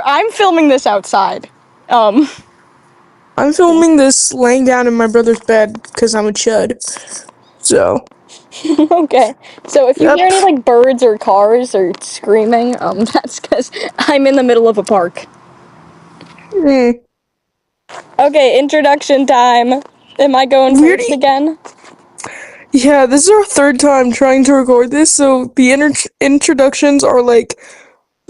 I'm filming this outside. I'm filming this laying down in my brother's bed because I'm a chud. So. Okay. So if you hear any like birds or cars or screaming, that's because I'm in the middle of a park. Okay, introduction time. Am I going first again? Yeah, this is our third time trying to record this, so the introductions are like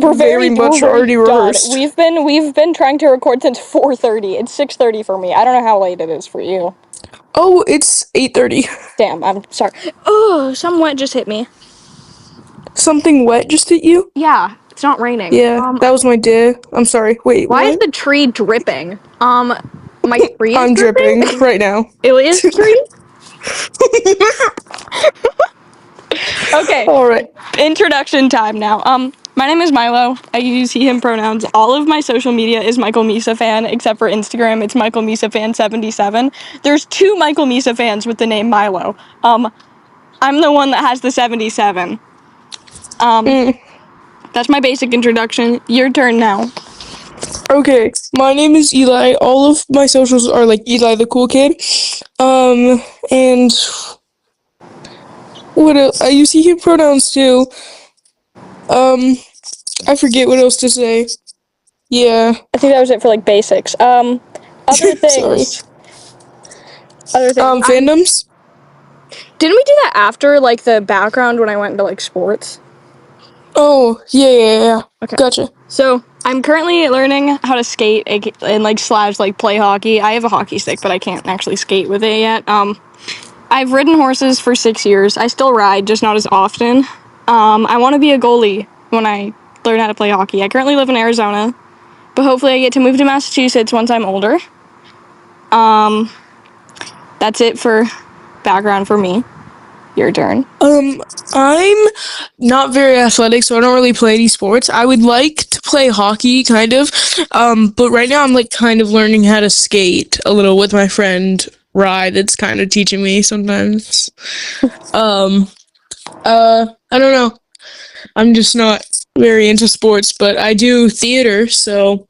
We're very much already rehearsed. We've been trying to record since 4:30. It's 6:30 for me. I don't know how late it is for you. Oh, it's 8:30. Damn, I'm sorry. Oh, something wet just hit me. Something wet just hit you? Yeah, it's not raining. Yeah, that was my day. I'm sorry. Wait, why what? is the tree dripping? My tree is I'm dripping right now. Ilia's tree? Okay. All right. Introduction time now. My name is Milo. I use he, him pronouns. All of my social media is Michael Misa fan, except for Instagram. It's Michael Misa fan 77. There's 2 Michael Misa fans with the name Milo. I'm the one that has the 77. That's my basic introduction. Your turn now. Okay, my name is Eli. All of my socials are like Eli the Cool Kid. And what else? I use he, him pronouns too. I forget what else to say. Yeah. I think that was it for like basics. Other things. Sorry. Fandoms? Didn't we do that after like the background when I went into like sports? Oh, yeah. Okay. Gotcha. So, I'm currently learning how to skate and like / like play hockey. I have a hockey stick, but I can't actually skate with it yet. I've ridden horses for 6 years. I still ride, just not as often. I want to be a goalie when I learn how to play hockey. I currently live in Arizona, but hopefully I get to move to Massachusetts once I'm older. That's it for background for me. Your turn. I'm not very athletic, so I don't really play any sports. I would like to play hockey, kind of. But right now I'm like kind of learning how to skate a little with my friend Rye. That's kind of teaching me sometimes. I don't know. I'm just not very into sports, but I do theater, so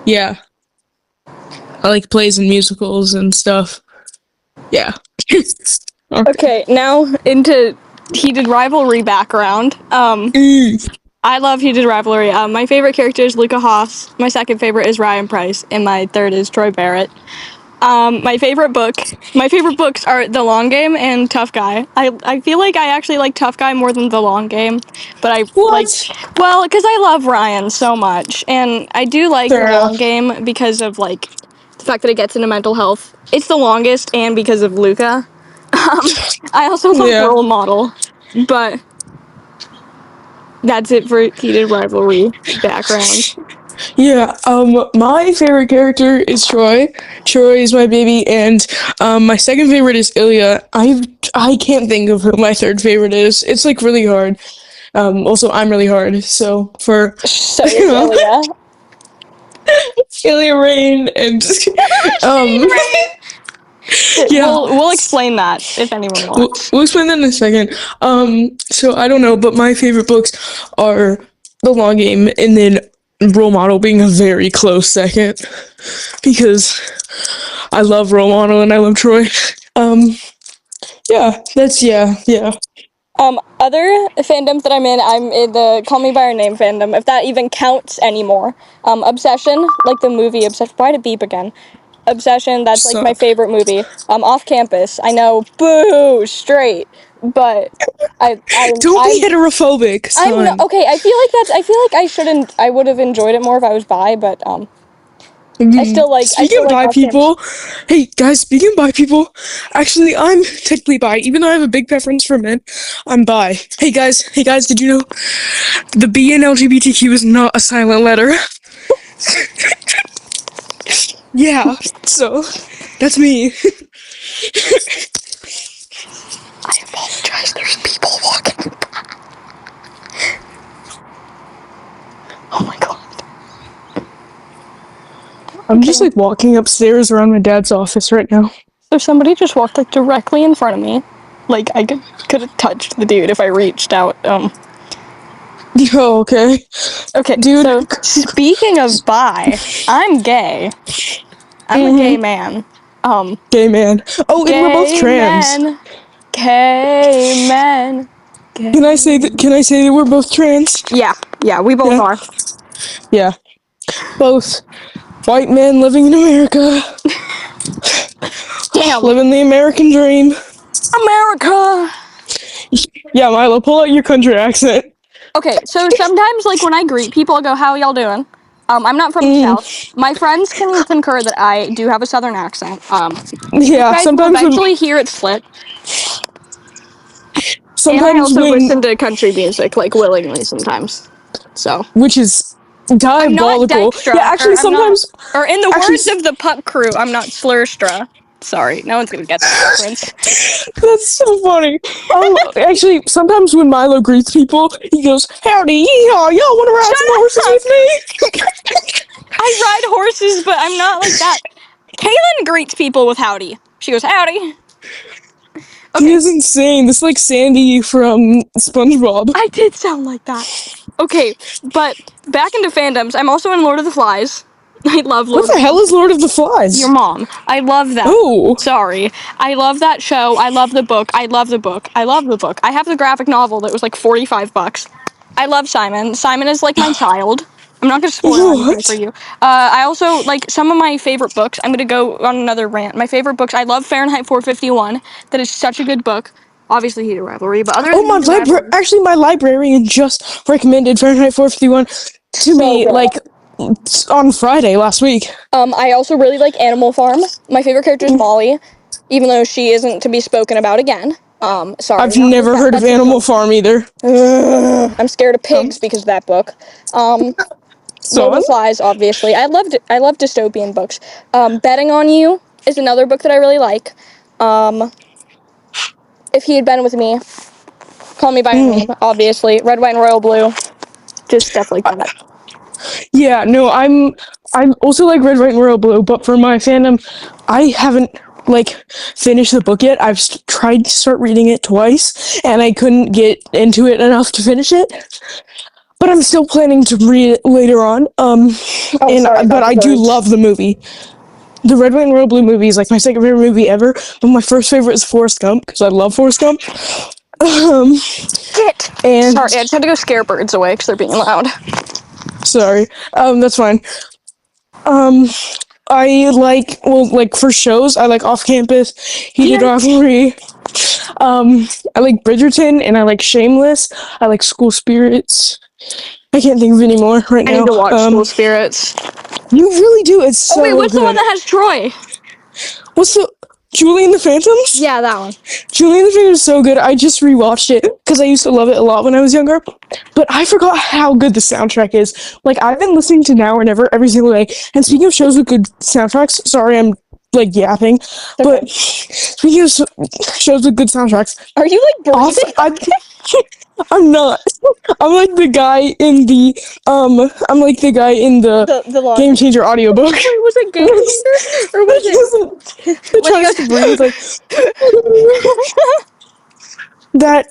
yeah. I like plays and musicals and stuff. Yeah. Okay, now into heated rivalry background. I love heated rivalry. My favorite character is Luca Haas. My second favorite is Ryan Price, and my third is Troy Barrett. My favorite books are The Long Game and Tough Guy. I feel like I actually like Tough Guy more than The Long Game, but because I love Ryan so much, and I do like The Long Game because of like the fact that it gets into mental health. It's the longest, and because of Luca. I also love Role Model, but that's it for heated rivalry background. Yeah, my favorite character is Troy. Troy is my baby, and my second favorite is Ilya. I can't think of who my third favorite is. It's like really hard. Also I'm really hard, so Ilya. Ilya Rain and yeah. We'll explain that if anyone wants. We'll explain that in a second. So I don't know, but my favorite books are The Long Game and then Role Model being a very close second because I love Role Model and I love Troy. Yeah. Other fandoms that I'm in the Call Me By Your Name fandom, if that even counts anymore. Obsession, like the movie Obsession. Why did beep again? Obsession, that's like my favorite movie. Off Campus, I know, boo, straight, but don't be heterophobic. Son. Okay. I feel like I would have enjoyed it more if I was bi, but I still like. Speaking of bi people, hey guys, speaking of bi people, actually I'm technically bi, even though I have a big preference for men. I'm bi. Hey guys, did you know the B in LGBTQ is not a silent letter? Yeah, so that's me. I apologize, there's people walking. Oh my god. I'm just like walking upstairs around my dad's office right now. So somebody just walked like directly in front of me. Like I could have touched the dude if I reached out. Oh, okay. Okay, Dude. so speaking of bi, I'm gay. I'm a gay man. Gay man. Oh, and we're both Gay trans. men. Gay men. Gay. Can I say that we're both trans? Yeah, we both are. Yeah. Both white men living in America. Damn. Living the American dream. America! Yeah, Milo, pull out your country accent. Okay, so sometimes, like, when I greet people, I go, how y'all doing? I'm not from the South. My friends can concur that I do have a Southern accent. You Yeah, guys will sometimes eventually hear it slip. And I sometimes also when, listen to country music, like, willingly sometimes. So. which is I'm not diabolical. Dykstra. Yeah, actually, Or in the actually, words of the pup crew, I'm not Slurstra. Sorry, no one's gonna get that reference. That's so funny. Actually, sometimes when Milo greets people, he goes, "Howdy, yeehaw, y'all want to ride some horses with me?" I ride horses, but I'm not like that. Kaylin greets people with howdy. She goes, howdy. He is insane. This is like Sandy from SpongeBob. I did sound like that. Okay, but back into fandoms. I'm also in Lord of the Flies. I love Lord What the hell is Lord of the Flies? Your mom. I love that. Oh. Sorry. I love that show. I love the book. I love the book. I love the book. I have the graphic novel that was like $45. I love Simon. Simon is like my child. I'm not gonna spoil anything for you. I also like some of my favorite books. I'm gonna go on another rant. My favorite books. I love Fahrenheit 451. That is such a good book. Obviously, Heated Rivalry, but other than My librarian just recommended Fahrenheit 451 to me good. like on Friday last week. I also really like Animal Farm. My favorite character is Molly, even though she isn't to be spoken about again. Sorry. I've never heard of Animal Farm either. I'm scared of pigs because of that book. Lord of the Flies, obviously. I love dystopian books. Betting on You is another book that I really like. If He Had Been With Me, Call Me By Your Name, obviously. Red, White, and Royal Blue. Just stuff like that. Yeah, no, I'm also like Red, White, and Royal Blue, but for my fandom, I haven't like finished the book yet. I've tried to start reading it twice, and I couldn't get into it enough to finish it. But I'm still planning to read it later on. But I do love the movie. The Red, White, and Royal Blue movie is like my second favorite movie ever, but my first favorite is Forrest Gump because I love Forrest Gump. Shit! And sorry, I just had to go scare birds away because they're being loud. Sorry, that's fine. I like for shows, I like Off Campus, Heated Rivalry. I like Bridgerton, and I like Shameless. I like School Spirits. I can't think of any more right now. I need to watch School Spirits. You really do. It's so good. What's the one that has Troy? What's the Julie and the Phantoms? Yeah, that one. Julie and the Phantoms is so good. I just rewatched it because I used to love it a lot when I was younger. But I forgot how good the soundtrack is. Like, I've been listening to Now or Never every single day. And speaking of shows with good soundtracks, sorry, I'm like yapping. Okay. But speaking of shows with good soundtracks, are you like breathing? I'm not. I'm like the guy in the Game Changer audiobook. Wait, was it Game Changer? Or was it tries to breathe like that.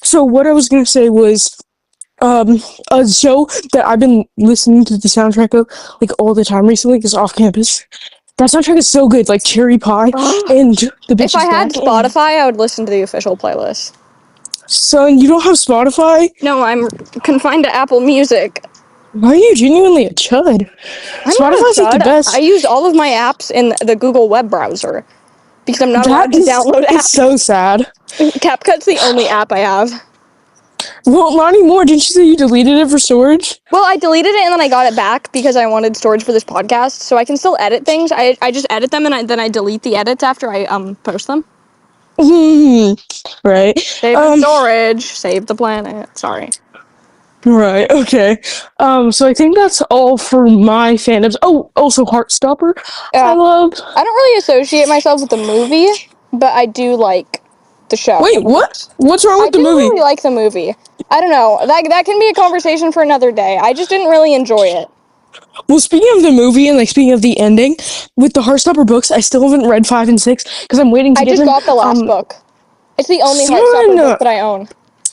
So what I was gonna say was a show that I've been listening to the soundtrack of like all the time recently is Off Campus. That soundtrack is so good, like Cherry Pie and the Bitch. If I had Spotify, I would listen to the official playlist. Son, you don't have Spotify? No, I'm confined to Apple Music. Why are you genuinely a chud? Spotify's like the best. I use all of my apps in the Google web browser because I'm not allowed to download apps. It's so sad. CapCut's the only app I have. Well, not anymore. Didn't you say you deleted it for storage? Well, I deleted it and then I got it back because I wanted storage for this podcast, so I can still edit things. I just edit them and then I delete the edits after I post them. Right. Save the storage. Save the planet. Sorry. Right, okay. So I think that's all for my fandoms. Oh, also Heartstopper. Yeah. I don't really associate myself with the movie, but I do like the show. Wait, what? What's wrong with the movie? I do really like the movie. I don't know. That can be a conversation for another day. I just didn't really enjoy it. Well, speaking of the movie and like speaking of the ending, with the Heartstopper books, I still haven't read 5 and 6 because I'm waiting to get them. I just got the last book. It's the only Heartstopper book that I own.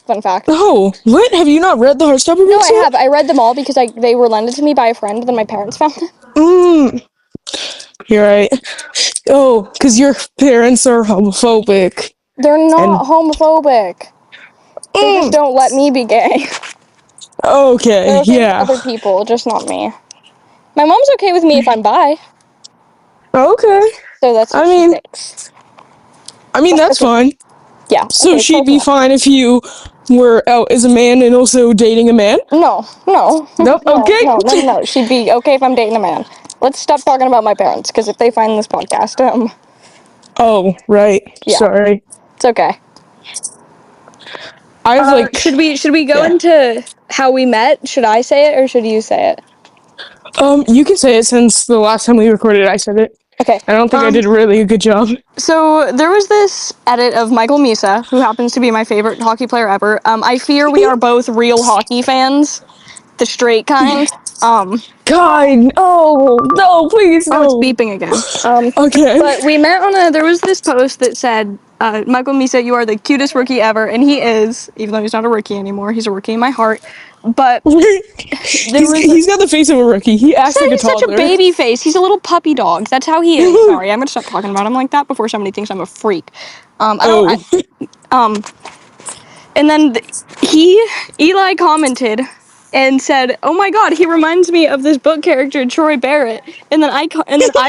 Fun fact. Oh, what? Have you not read the Heartstopper No, books I yet? have. I read them all because they were lended to me by a friend, then my parents found them. You're right. Oh, because your parents are homophobic. They're not homophobic. They just don't let me be gay. Okay, They're okay with yeah. other people, just not me. My mom's okay with me if I'm bi. Okay. So that's what she thinks. I mean, that's fine. Yeah. So okay, she'd be fine if you were out as a man and also dating a man? No. Nope, okay. No. She'd be okay if I'm dating a man. Let's stop talking about my parents, because if they find this podcast, Oh, right. Yeah. Sorry. It's okay. I have like. Should we go into how we met? Should I say it or should you say it? You can say it since the last time we recorded, I said it. Okay. I don't think I did really a good job. So there was this edit of Michael Misa, who happens to be my favorite hockey player ever. I fear we are both real hockey fans, the straight kind. God, no, please, no. Oh, it's beeping again. Okay. But we met on there was this post that said, Michael Misa, you are the cutest rookie ever, and he is, even though he's not a rookie anymore, he's a rookie in my heart. But he's got the face of a rookie. He acts like a toddler. He's such a baby face. He's a little puppy dog. That's how he is. Sorry, I'm gonna stop talking about him like that before somebody thinks I'm a freak. And then Eli commented and said, "Oh my God, he reminds me of this book character Troy Barrett." And then I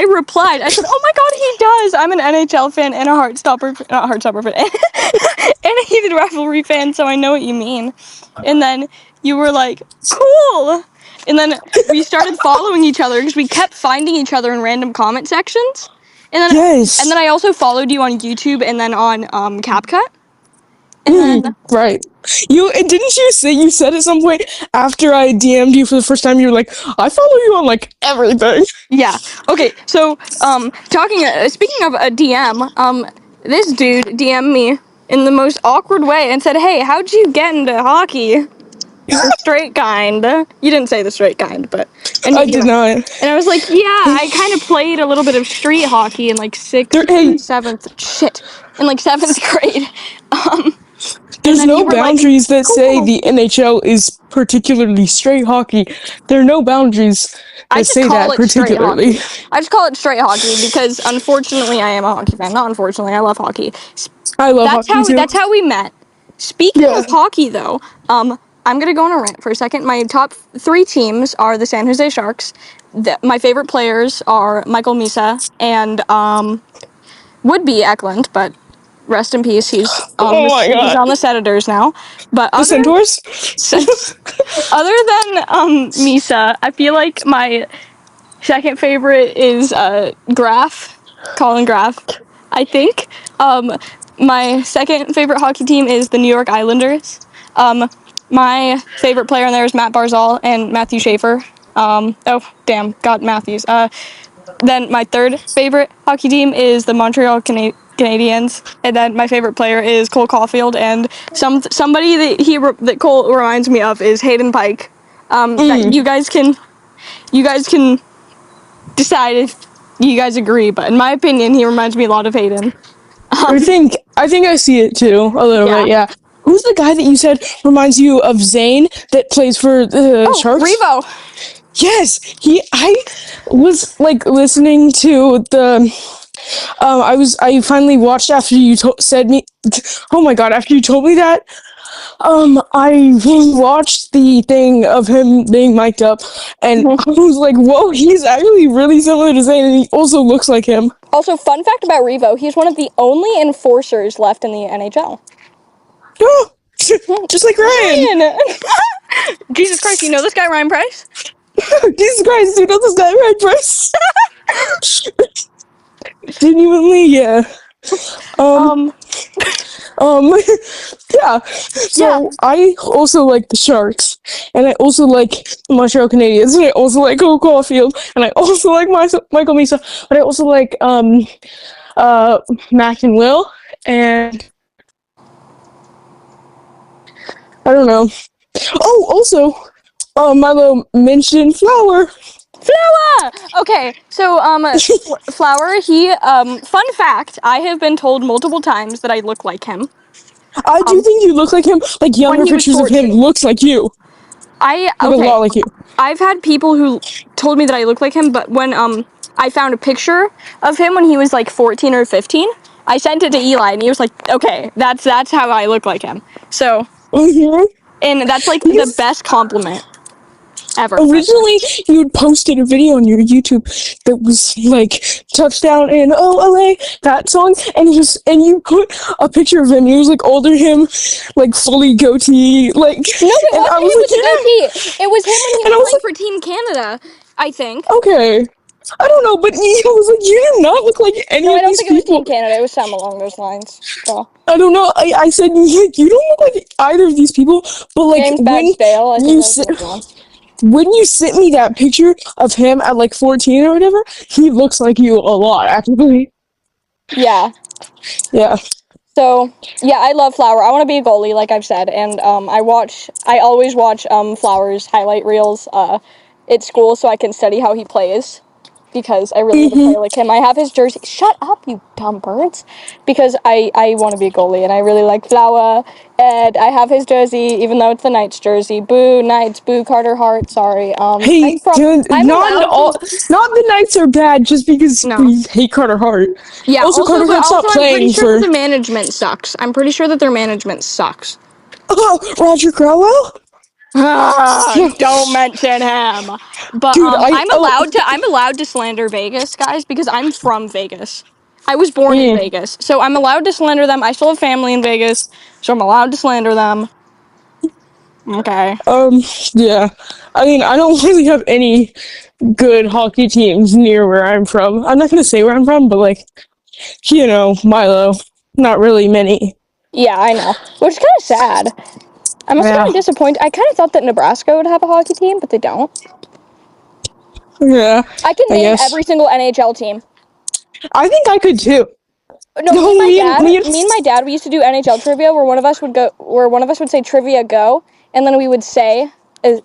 replied, I said, "Oh my God, he does. I'm an NHL fan and a Heartstopper fan, and a Heated Rivalry fan, so I know what you mean." And then you were like, "Cool." And then we started following each other because we kept finding each other in random comment sections. And then and then I also followed you on YouTube and then on CapCut. And then, right. Didn't you say you said at some point after I DM'd you for the first time, you were like, I follow you on like everything. Yeah. Okay. So speaking of a DM, this dude DM'd me in the most awkward way and said, "Hey, how'd you get into hockey? The straight kind." You didn't say the straight kind, but I did not. And I was like, "Yeah, I kind of played a little bit of street hockey in like seventh grade." There's no boundaries that say the NHL is particularly straight hockey. There are no boundaries that say that particularly. I just call it straight hockey because unfortunately I am a hockey fan. Not unfortunately, I love hockey. I love hockey too. That's how we met. Speaking of hockey though, I'm gonna go on a rant for a second. My top 3 teams are the San Jose Sharks. My favorite players are Michael Misa and would be Eklund, but rest in peace. He's on the Senators now. But the Centaurs? Other than Misa, I feel like my second favorite is Colin Graf. I think my second favorite hockey team is the New York Islanders. My favorite player in there is Matt Barzal and Matthew Schaefer. Got Matthews. Then my third favorite hockey team is the Montreal Canadiens, and then my favorite player is Cole Caulfield, and somebody that Cole reminds me of is Hayden Pike. That you guys can decide if you guys agree, but in my opinion, he reminds me a lot of Hayden. I think I see it too a little bit. Yeah. Who's the guy that you said reminds you of Zane that plays for the Sharks? Revo. Yes, I was like listening to the. I finally watched after you said me. Oh my God! After you told me that, I watched the thing of him being mic'd up, and I was like, "Whoa, he's actually really similar to Zane, and he also looks like him." Also, fun fact about Revo: he's one of the only enforcers left in the NHL. Oh, just like Ryan. Jesus Christ! You know this guy, Ryan Price? Jesus Christ! You know this guy, Ryan Price? Genuinely, yeah. Yeah. So I also like the Sharks, and I also like the Montreal Canadiens, and I also like Cole Caulfield, and I also like Michael Misa, but I also like Mac and Will, and I don't know. Oh, also, Milo mentioned Flower. Okay, so Flower, he fun fact, I have been told multiple times that I look like him. I do think you look like him. Like, younger he was pictures of him 14. looks like you. Look a lot like you. I've had people who told me that I look like him, but when I found a picture of him when he was like 14 or 15, I sent it to Eli, and he was like, "Okay, that's how I look like him." So, and that's like the best compliment ever. Originally, you had posted a video on your YouTube that was like "Touchdown" and "Oh LA" that song, and you put a picture of him. He was like older him, like fully goatee, like. No, it wasn't him with the goatee. It was him when he was playing for Team Canada, I think. Okay. I don't know, but he was like, you do not look like any of these people. It was Team Canada. It was something along those lines. So. I don't know. I said, you don't look like either of these people, but like when you sent me that picture of him at like 14 or whatever, he looks like you a lot, actually. Yeah. Yeah. So, yeah, I love Flower. I want to be a goalie, like I've said, and I always watch Flower's highlight reels at school so I can study how he plays, because I really want to play like him. I have his jersey. Shut up, you dumb birds. Because I want to be a goalie, and I really like Flower, and I have his jersey, even though it's the Knights jersey. Boo Knights, boo Carter Hart, sorry. Hey, not the Knights are bad just because we hate Carter Hart. Yeah, also Carter Hart stopped playing. I'm pretty sure that the management sucks. I'm pretty sure that their management sucks. Oh, Roger Crowell? Don't mention him. But dude, I'm allowed to slander Vegas, guys, because I'm from Vegas. I was born in Vegas, so I'm allowed to slander them. I still have family in Vegas, so I'm allowed to slander them. Okay. Yeah. I mean, I don't really have any good hockey teams near where I'm from. I'm not gonna say where I'm from, but like, Milo. Not really many. Yeah, I know. Which is kind of sad. I'm also kind of disappointed. I kind of thought that Nebraska would have a hockey team, but they don't. Yeah. I can name every single NHL team. I think I could too. No, me and my dad, we used to do NHL trivia where one of us would say trivia go, and then we would say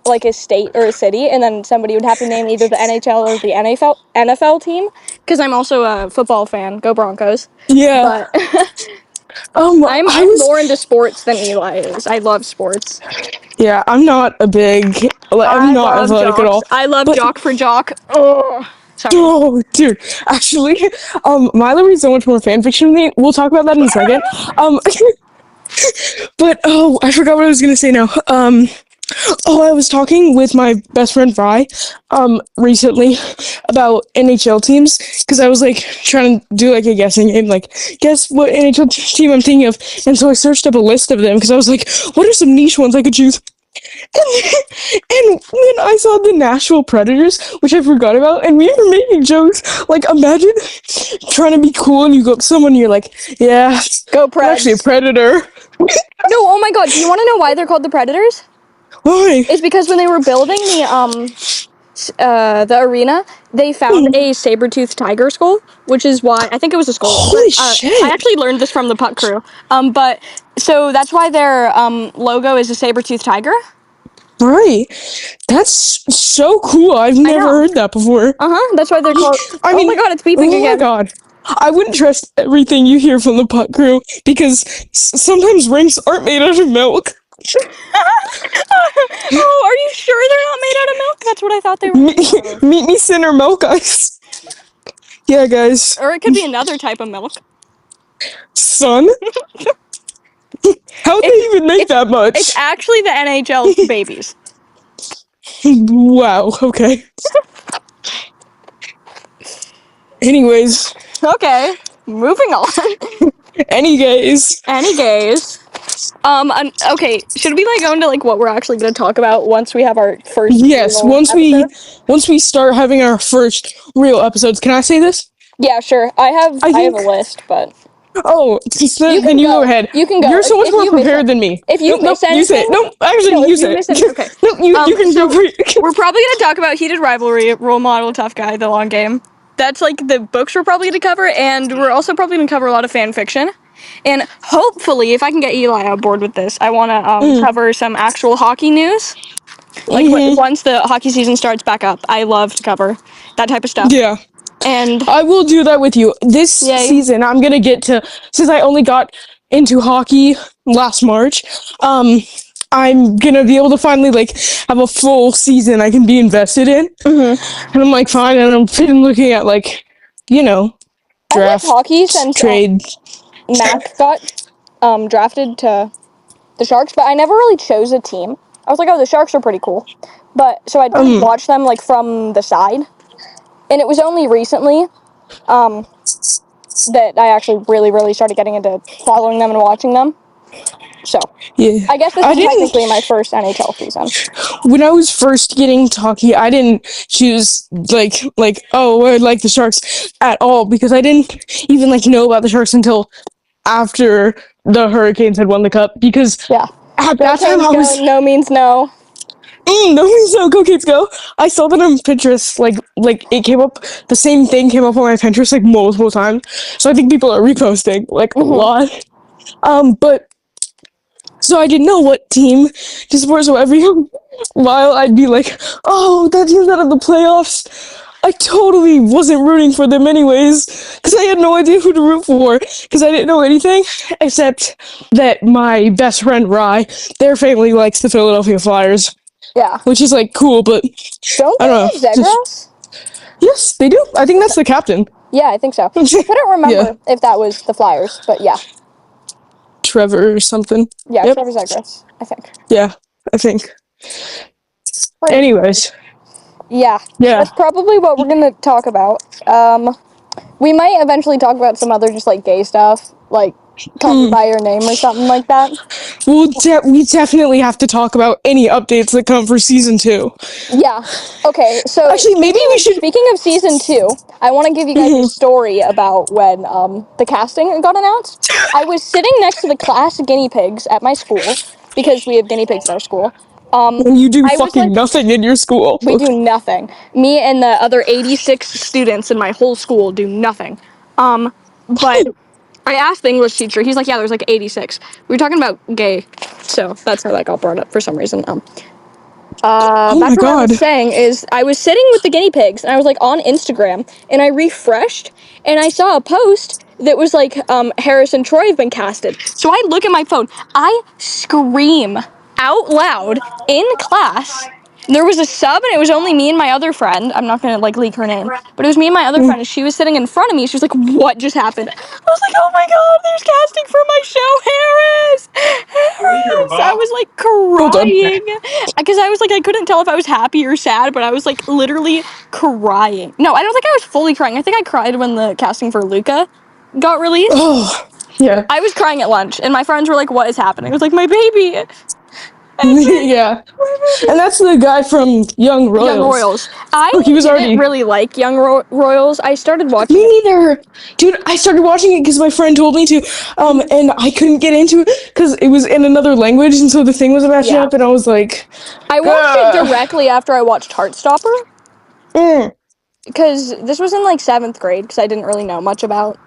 like a state or a city, and then somebody would have to name either the NHL or the NFL team. Because I'm also a football fan. Go Broncos. Yeah. But I'm more into sports than Eli is. I love sports. Yeah, I'm not a big. I'm not athletic at all. I love jock for jock. Oh. Sorry. Oh, dude. Actually, Milo reads so much more fanfiction than me. We'll talk about that in a second. But I forgot what I was gonna say now. I was talking with my best friend Vi, recently about NHL teams, because I was like trying to do like a guessing game, like guess what NHL team I'm thinking of, and so I searched up a list of them because I was like, what are some niche ones I could choose? And then I saw the Nashville Predators, which I forgot about, and we were making jokes. Like, imagine trying to be cool and you go up to someone and you're like, yeah, go Preds. I'm actually a Predator. No, oh my god, do you want to know why they're called the Predators? Why? It's because when they were building the arena, they found a saber-toothed tiger skull, which is why I think it was a skull. Holy shit! I actually learned this from the puck crew. But so that's why their logo is a saber-toothed tiger. Right. That's so cool. I've never heard that before. That's why they're called. Oh my god, it's beeping again. Oh my god. I wouldn't trust everything you hear from the puck crew because sometimes rings aren't made out of milk. Oh, are you sure they're not made out of milk? That's what I thought they were. Meet me center milk ice. Yeah, guys. Or it could be another type of milk. Son? How'd they even make that much? It's actually the NHL's babies. Wow, okay. Anyways. Okay, moving on. Any gays. Okay, should we go into what we're actually going to talk about once we have our first? Yes, once we start having our first real episodes. Can I say this? Yeah, sure. I have a list, but. Oh, then you go ahead. You can go. You're so much more prepared than me. If you miss anything, you say it. No, actually, you say it. Okay. No, you can go. We're probably going to talk about Heated Rivalry, Role Model, Tough Guy, The Long Game. That's the books we're probably going to cover, and we're also probably going to cover a lot of fan fiction. And hopefully, if I can get Eli on board with this, I want to cover some actual hockey news. Once the hockey season starts back up, I love to cover that type of stuff. Yeah. And I will do that with you. This season, I'm going to get to, since I only got into hockey last March, I'm gonna be able to finally like have a full season I can be invested in. Mm-hmm. And I'm like, fine, and I'm been looking at like, I draft like hockey since trade. Mac got drafted to the Sharks, but I never really chose a team. I was like, oh, the Sharks are pretty cool. But so I'd kind of watch them like from the side. And it was only recently that I actually really, really started getting into following them and watching them. So Yeah, I guess this I is didn't. technically my first NHL season. When I was first getting to hockey, I didn't choose oh, I like the Sharks at all because I didn't even like know about the Sharks until after the Hurricanes had won the cup. Because Yeah. at that time I was no means no. no means no, go Kids go. I saw that on Pinterest, like it came up, the same thing came up on my Pinterest like multiple times. So I think people are reposting like a lot. But so I didn't know what team to support. So every while I'd be like, oh, that team's out of the playoffs. I totally wasn't rooting for them anyways, because I had no idea who to root for, because I didn't know anything, except that my best friend, Rye, their family likes the Philadelphia Flyers. Yeah. Which is, like, cool, but Don't I don't they have know. Zegras? Yes, they do. I think that's the captain. Yeah, I think so. I couldn't remember if that was the Flyers, but yeah. Trevor or something. Yeah, Yep. Trevor Zegras, I think. Yeah, I think. Right. Anyways. Yeah, that's probably what we're going to talk about. We might eventually talk about some other just, like, gay stuff, like Call Me By Your Name or something like that. We definitely have to talk about any updates that come for season 2. Yeah. Okay, so actually, maybe we should. Speaking of season 2, I want to give you guys a story about when the casting got announced. I was sitting next to the class of guinea pigs at my school, because we have guinea pigs at our school. And you do fucking nothing in your school. We do nothing. Me and the other 86 students in my whole school do nothing. But I asked the English teacher. He's like, yeah, there's like 86. We were talking about gay, so that's how that got brought up for some reason. Oh my God. What I was saying is, I was sitting with the guinea pigs, and I was like on Instagram, and I refreshed, and I saw a post that was like, Harris and Troy have been casted. So I look at my phone, I scream out loud in class. There was a sub, and it was only me and my other friend. I'm not gonna like leak her name, but it was me and my other friend, and she was sitting in front of me. She was like, "What just happened?" I was like, "Oh my God, there's casting for my show, Harris!" Harris! I was like crying because I was like, I couldn't tell if I was happy or sad, but I was like literally crying. No, I don't think I was fully crying. I think I cried when the casting for Luca got released. Oh, yeah. I was crying at lunch, and my friends were like, "What is happening?" I was like, "My baby." Yeah. And that's the guy from Young Royals. Young Royals. I didn't really like Young Royals. I started watching Me neither. Dude, I started watching it because my friend told me to, and I couldn't get into it because it was in another language, and so the thing was matching up, and I was like... I watched it directly after I watched Heartstopper. Because this was in, like, 7th grade, because I didn't really know much about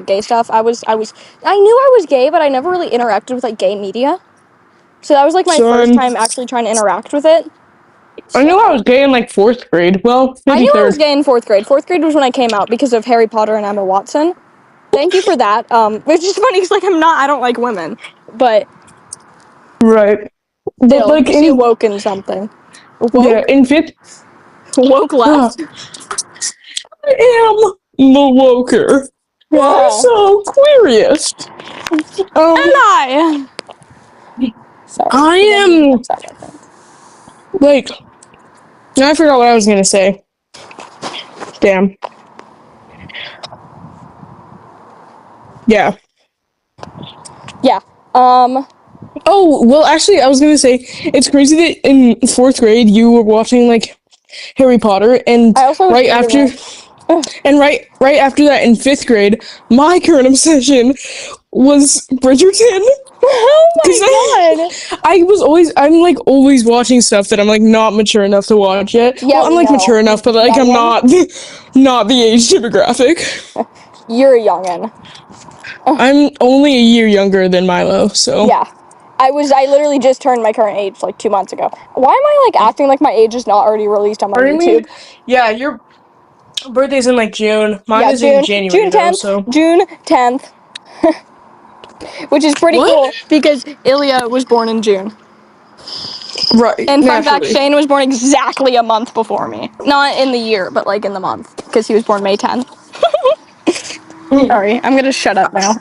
gay stuff. I knew I was gay, but I never really interacted with, like, gay media. So that was, like, my first time actually trying to interact with it. I knew I was gay in, like, 4th grade. Well, maybe I knew 3rd. I was gay in 4th grade. 4th grade was when I came out because of Harry Potter and Emma Watson. Thank you for that. Which is funny, because, like, I don't like women. But... Right. But, like, you woke in something. Woke? Yeah, in 5th... Woke left. I am the woker. Why so curious? And I... Sorry. I am... Like... I forgot what I was gonna say. Damn. Yeah. Yeah. Oh, well, actually, I was gonna say, it's crazy that in 4th grade you were watching, like, Harry Potter, and right after that in 5th grade, my current obsession was Bridgerton. Oh my God! I'm like always watching stuff that I'm like not mature enough to watch yet. Yeah, well, I'm like mature enough, but like I'm not the age demographic. You're a youngin'. I'm only a year younger than Milo, so. Yeah. I literally just turned my current age like 2 months ago. Why am I like acting like my age is not already released on my YouTube? Yeah, your birthday's in like June. Mine is in January. June 10th. Though, so. June 10th. which is pretty What? cool because Ilya was born in June. Right. And fun fact, naturally. Shane was born exactly a month before me. Not in the year, but like in the month, because he was born May 10th. Sorry, I'm gonna shut up now.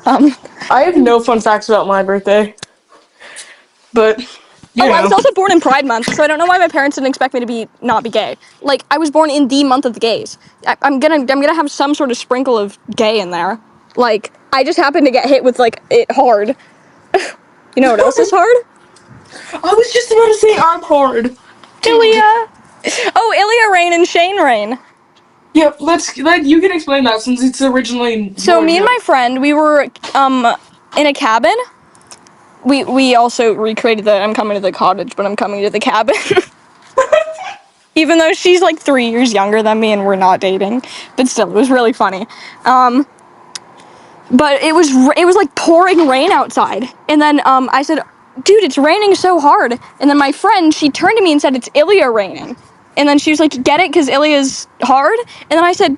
I have no fun facts about my birthday, but you know. I was also born in Pride Month, so I don't know why my parents didn't expect me to not be gay. Like, I was born in the month of the gays. I'm gonna have some sort of sprinkle of gay in there. Like, I just happened to get hit with like it hard. You know what else is hard? I was just about to say I'm hard. Ilya. Oh, Ilya Rain and Shane Rain. Yep, you can explain that since it's originally. So me and my friend, we were in a cabin. We also recreated the I'm coming to the cottage, but I'm coming to the cabin. Even though she's like 3 years younger than me and we're not dating, but still, it was really funny. But it was like pouring rain outside, and then I said, "Dude, it's raining so hard." And then my friend, she turned to me and said, "It's Ilya raining." And then she was like, "Get it? Because Ilya's hard." And then I said,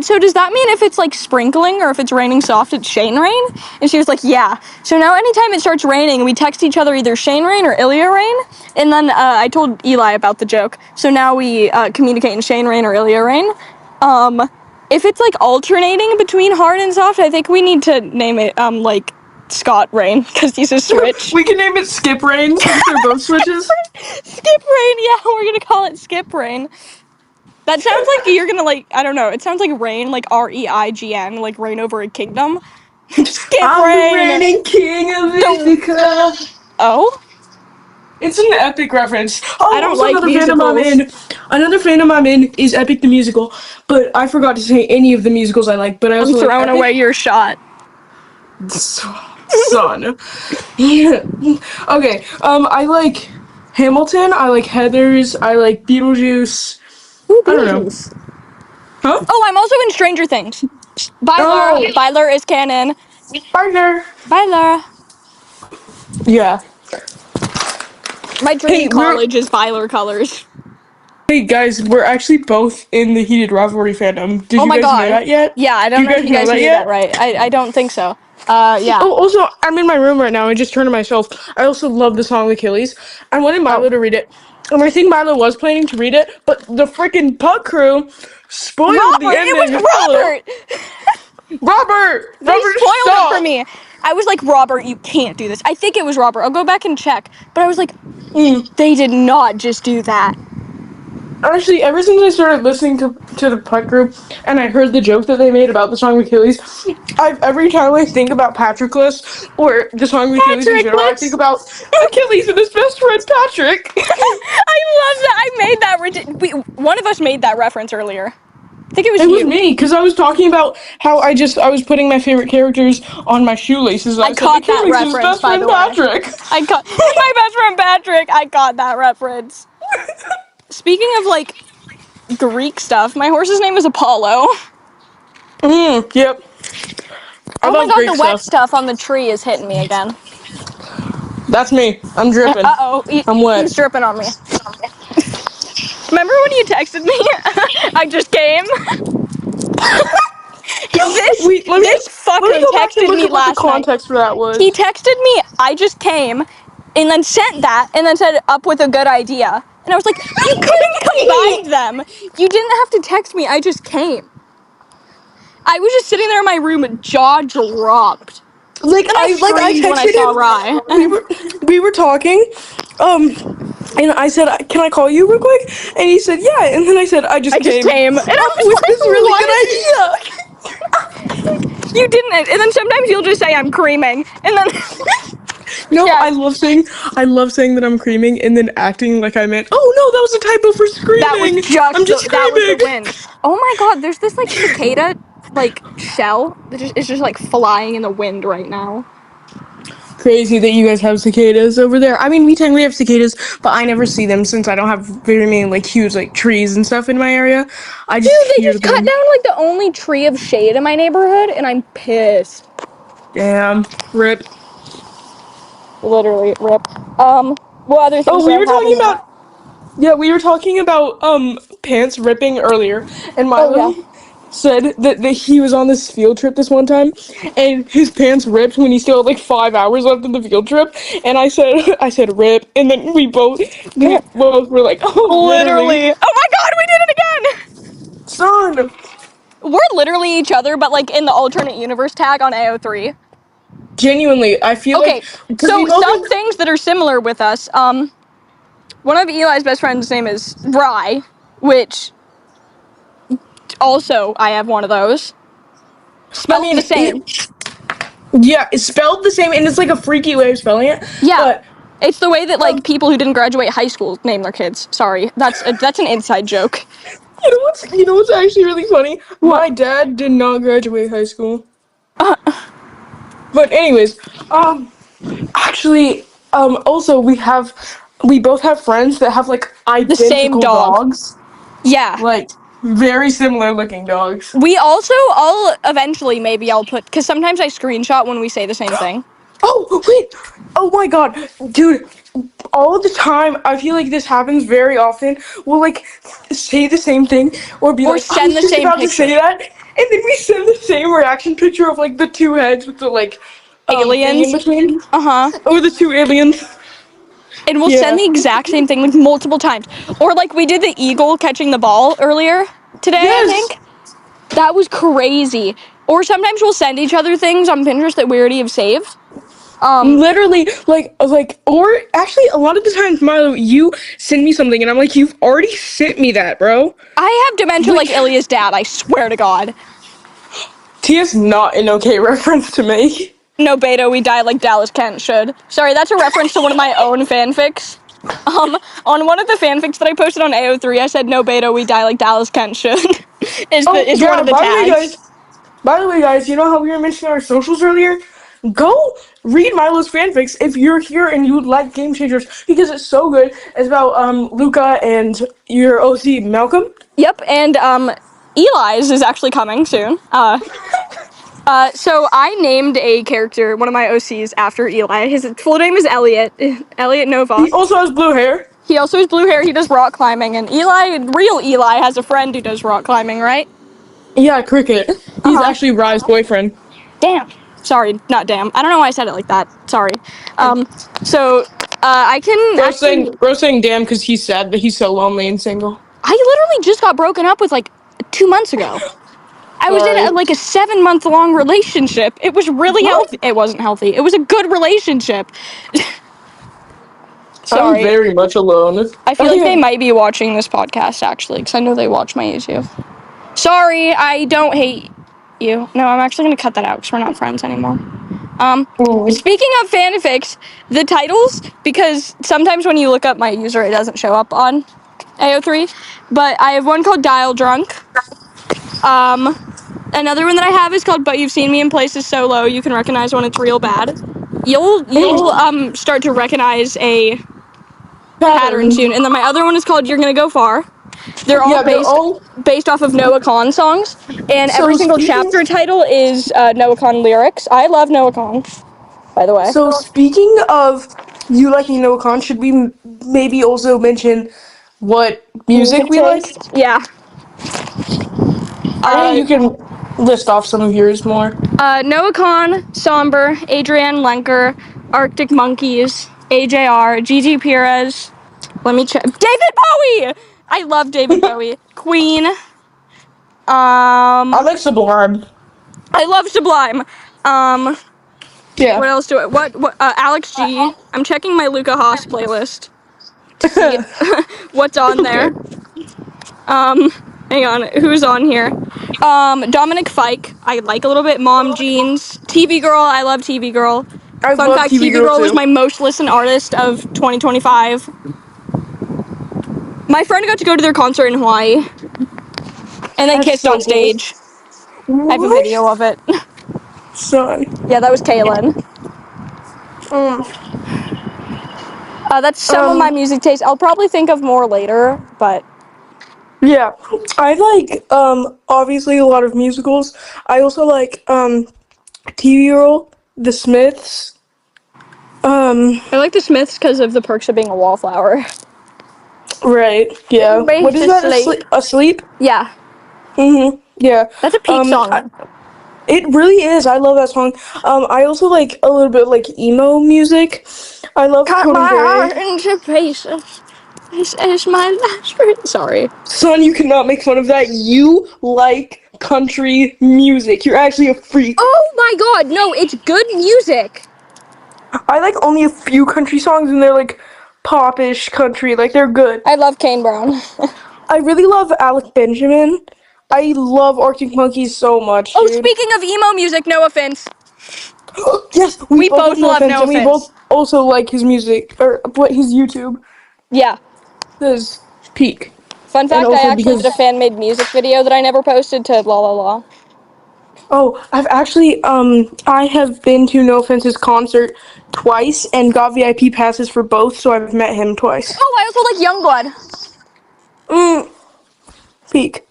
"So does that mean if it's like sprinkling or if it's raining soft, it's Shane rain?" And she was like, "Yeah." So now anytime it starts raining, we text each other either Shane rain or Ilya rain. And then I told Eli about the joke. So now we communicate in Shane rain or Ilya rain. If it's like alternating between hard and soft, I think we need to name it like Scott Rain, because he's a switch. We can name it Skip Rain since they're both switches. Skip Rain, yeah, we're gonna call it Skip Rain. That sounds like you're gonna like, I don't know, it sounds like rain, like REIGN, like reign over a kingdom. Skip I'm Rain! the reigning king of Ithaca. Oh? It's an Epic reference. Oh, I don't also like another musicals. Another fandom I'm in is Epic the Musical, but I forgot to say any of the musicals I like, but I also I'm throwing like away your shot. Son. Yeah. Okay, I like Hamilton, I like Heathers, I like Beetlejuice. Ooh, I don't know. Beetlejuice. Huh? Oh, I'm also in Stranger Things. Bye, Oh. Laura. Bye, Laura is canon. Partner. Bye, Laura. Yeah. My dream Hey, college is Byler colors. Hey guys, we're actually both in the Heated Rivalry fandom. Did Oh you my guys god. know that yet? Yeah, I don't know if you guys knew that right. I don't think so. Yeah. Oh, also, I'm in my room right now. I just turned to myself. I also love the song Achilles. I wanted Milo to read it. And I think Milo was planning to read it, but the freaking Puck crew spoiled Robert, the ending. it was Robert! Robert! They spoiled it for me. I was like, Robert, you can't do this. I think it was Robert. I'll go back and check. But I was like, they did not just do that. Honestly, ever since I started listening to the Puck group and I heard the joke that they made about the song Achilles, every time I think about Patroclus or the song Achilles in general, I think about Achilles and his best friend Patrick. I love that. I made that. One of us made that reference earlier. I think it was It you. was me, because I was talking about how I was putting my favorite characters on my shoelaces. I caught that Achilles reference, is best by friend the way. Patrick. My best friend Patrick. I got that reference. Speaking of like Greek stuff, my horse's name is Apollo. Yep. Oh my god, the wet stuff on the tree is hitting me again. That's me. I'm dripping. Uh-oh. I'm wet. He's dripping on me. Remember when you texted me? I just came. This fucker texted me last context night. for that was. He texted me, I just came, and then sent that, and then said, up with a good idea. And I was like, you couldn't combine them. You didn't have to text me, I just came. I was just sitting there in my room, jaw dropped. Like I texted him. We were talking, and I said, "Can I call you real quick?" And he said, "Yeah." And then I said, "I just came." And I was like, this really good idea. You didn't. And then sometimes you'll just say I'm creaming, and then. No, Yeah. I love saying that I'm creaming and then acting like I meant, oh no, that was a typo for screaming. That was I'm just screaming. That was the wind. Oh my god, there's this like cicada like shell that is just like flying in the wind right now. Crazy that you guys have cicadas over there. I mean, we technically have cicadas, but I never see them since I don't have very many like huge like trees and stuff in my area. Dude, they just cut down like the only tree of shade in my neighborhood, and I'm pissed. Damn, rip. Literally, rip. What other things? Oh, we were talking about pants ripping earlier, and Milo said that he was on this field trip this one time, and his pants ripped when he still had like 5 hours left in the field trip. And I said rip, and then we both were like, oh, Literally. Oh my god, we did it again! son. We're literally each other, but like in the alternate universe tag on AO3. Genuinely, I feel Okay, like so some things that are similar with us. One of Eli's best friends' name is Rye, which also I have one of those. Spelled the same. Yeah, it's spelled the same, and it's like a freaky way of spelling it. Yeah, but it's the way that like people who didn't graduate high school name their kids. Sorry, that's an inside joke. You know what's actually really funny? What? My dad did not graduate high school. But anyways, actually, also we both have friends that have like identical the same dogs. Yeah. Like very similar looking dogs. We also, I'll put, because sometimes I screenshot when we say the same thing. Oh, wait. Oh my god. Dude, all the time, I feel like this happens very often. We'll like say the same thing or be like, send the same about picture. To say that, and then we send the same reaction picture of like the two heads with the like aliens in between. Or the two aliens. And we'll send the exact same thing like multiple times. Or like we did the eagle catching the ball earlier today, yes. I think. That was crazy. Or sometimes we'll send each other things on Pinterest that we already have saved. Literally, or actually, a lot of the times, Milo, you send me something, and I'm like, you've already sent me that, bro. I have dementia like Ilya's dad, I swear to God. Tia's not an okay reference to make. No, Beto, we die like Dallas Kent should. Sorry, that's a reference to one of my own fanfics. On one of the fanfics that I posted on AO3, I said, no, Beto, we die like Dallas Kent should. is one of the tags. By the way, guys, you know how we were mentioning our socials earlier? Go read Milo's fanfics if you're here and you would like Game Changers, because it's so good. It's about Luca and your OC Malcolm. Yep, and Eli's is actually coming soon. So I named a character, one of my OCs, after Eli. His full name is Elliot Nova. He also has blue hair. He also has blue hair. He does rock climbing, and real Eli, has a friend who does rock climbing, right? Yeah, Cricket. He's actually Rye's boyfriend. Damn. Sorry, not damn. I don't know why I said it like that. Sorry. I can. Bro's saying damn because he's sad that he's so lonely and single. I literally just got broken up with like 2 months ago. I was in like a 7-month-long relationship. It was really healthy. It wasn't healthy. It was a good relationship. Sorry. I'm very much alone. I feel like they might be watching this podcast, actually, because I know they watch my YouTube. Sorry, I don't hate you. No, I'm actually going to cut that out because we're not friends anymore. Speaking of fanfics, the titles, because sometimes when you look up my user, it doesn't show up on AO3, but I have one called Dial Drunk. Another one that I have is called But You've Seen Me in Places So Low You Can Recognize When It's Real Bad. You'll start to recognize a pattern soon. And then my other one is called You're Gonna Go Far. They're all based off of Noah Kahan songs. And every single chapter title is Noah Kahan lyrics. I love Noah Kahan, by the way. So speaking of you liking Noah Kahan, should we maybe also mention what music we like? Yeah. You can list off some of yours more. Noah Kahan, Somber, Adrienne Lenker, Arctic Monkeys, AJR, Gigi Perez. Let me check. David Bowie! I love David Bowie. Queen. I like Sublime. I love Sublime. Yeah. What else do I? What? Alex G. I'm checking my Luca Haas playlist to see what's on there. Hang on. Who's on here? Dominic Fike. I like a little bit. Mom Jeans. TV Girl. I love TV Girl. Fun fact: TV Girl was my most listened artist of 2025. My friend got to go to their concert in Hawaii, and they kissed on stage. I have a video of it. Son. Yeah, that was Kaylin. That's some of my music taste. I'll probably think of more later, but yeah, I like obviously a lot of musicals. I also like TV Girl, The Smiths. I like The Smiths because of The Perks of Being a Wallflower. Right. Yeah. What is that? Asleep? Yeah. Yeah. That's a peak song. It really is. I love that song. I also like a little bit like emo music. I love Cut Conan my Gray. heart into pieces. This is my last breath. Sorry. Son, you cannot make fun of that. You like country music. You're actually a freak. Oh my god, no, it's good music. I like only a few country songs, and they're like pop-ish country. Like they're good. I love Kane Brown. I really love Alec Benjamin. I love Arctic Monkeys so much, Oh, dude. speaking of emo music, no offense. Yes, we both have No Offense, and we both also like his music or what his YouTube. Yeah. Says peak. Fun fact, also I actually did a fan-made music video that I never posted to La La La. Oh, I've actually I have been to No Offense's concert twice and got VIP passes for both, so I've met him twice. Oh, I also like Youngblood. Peak.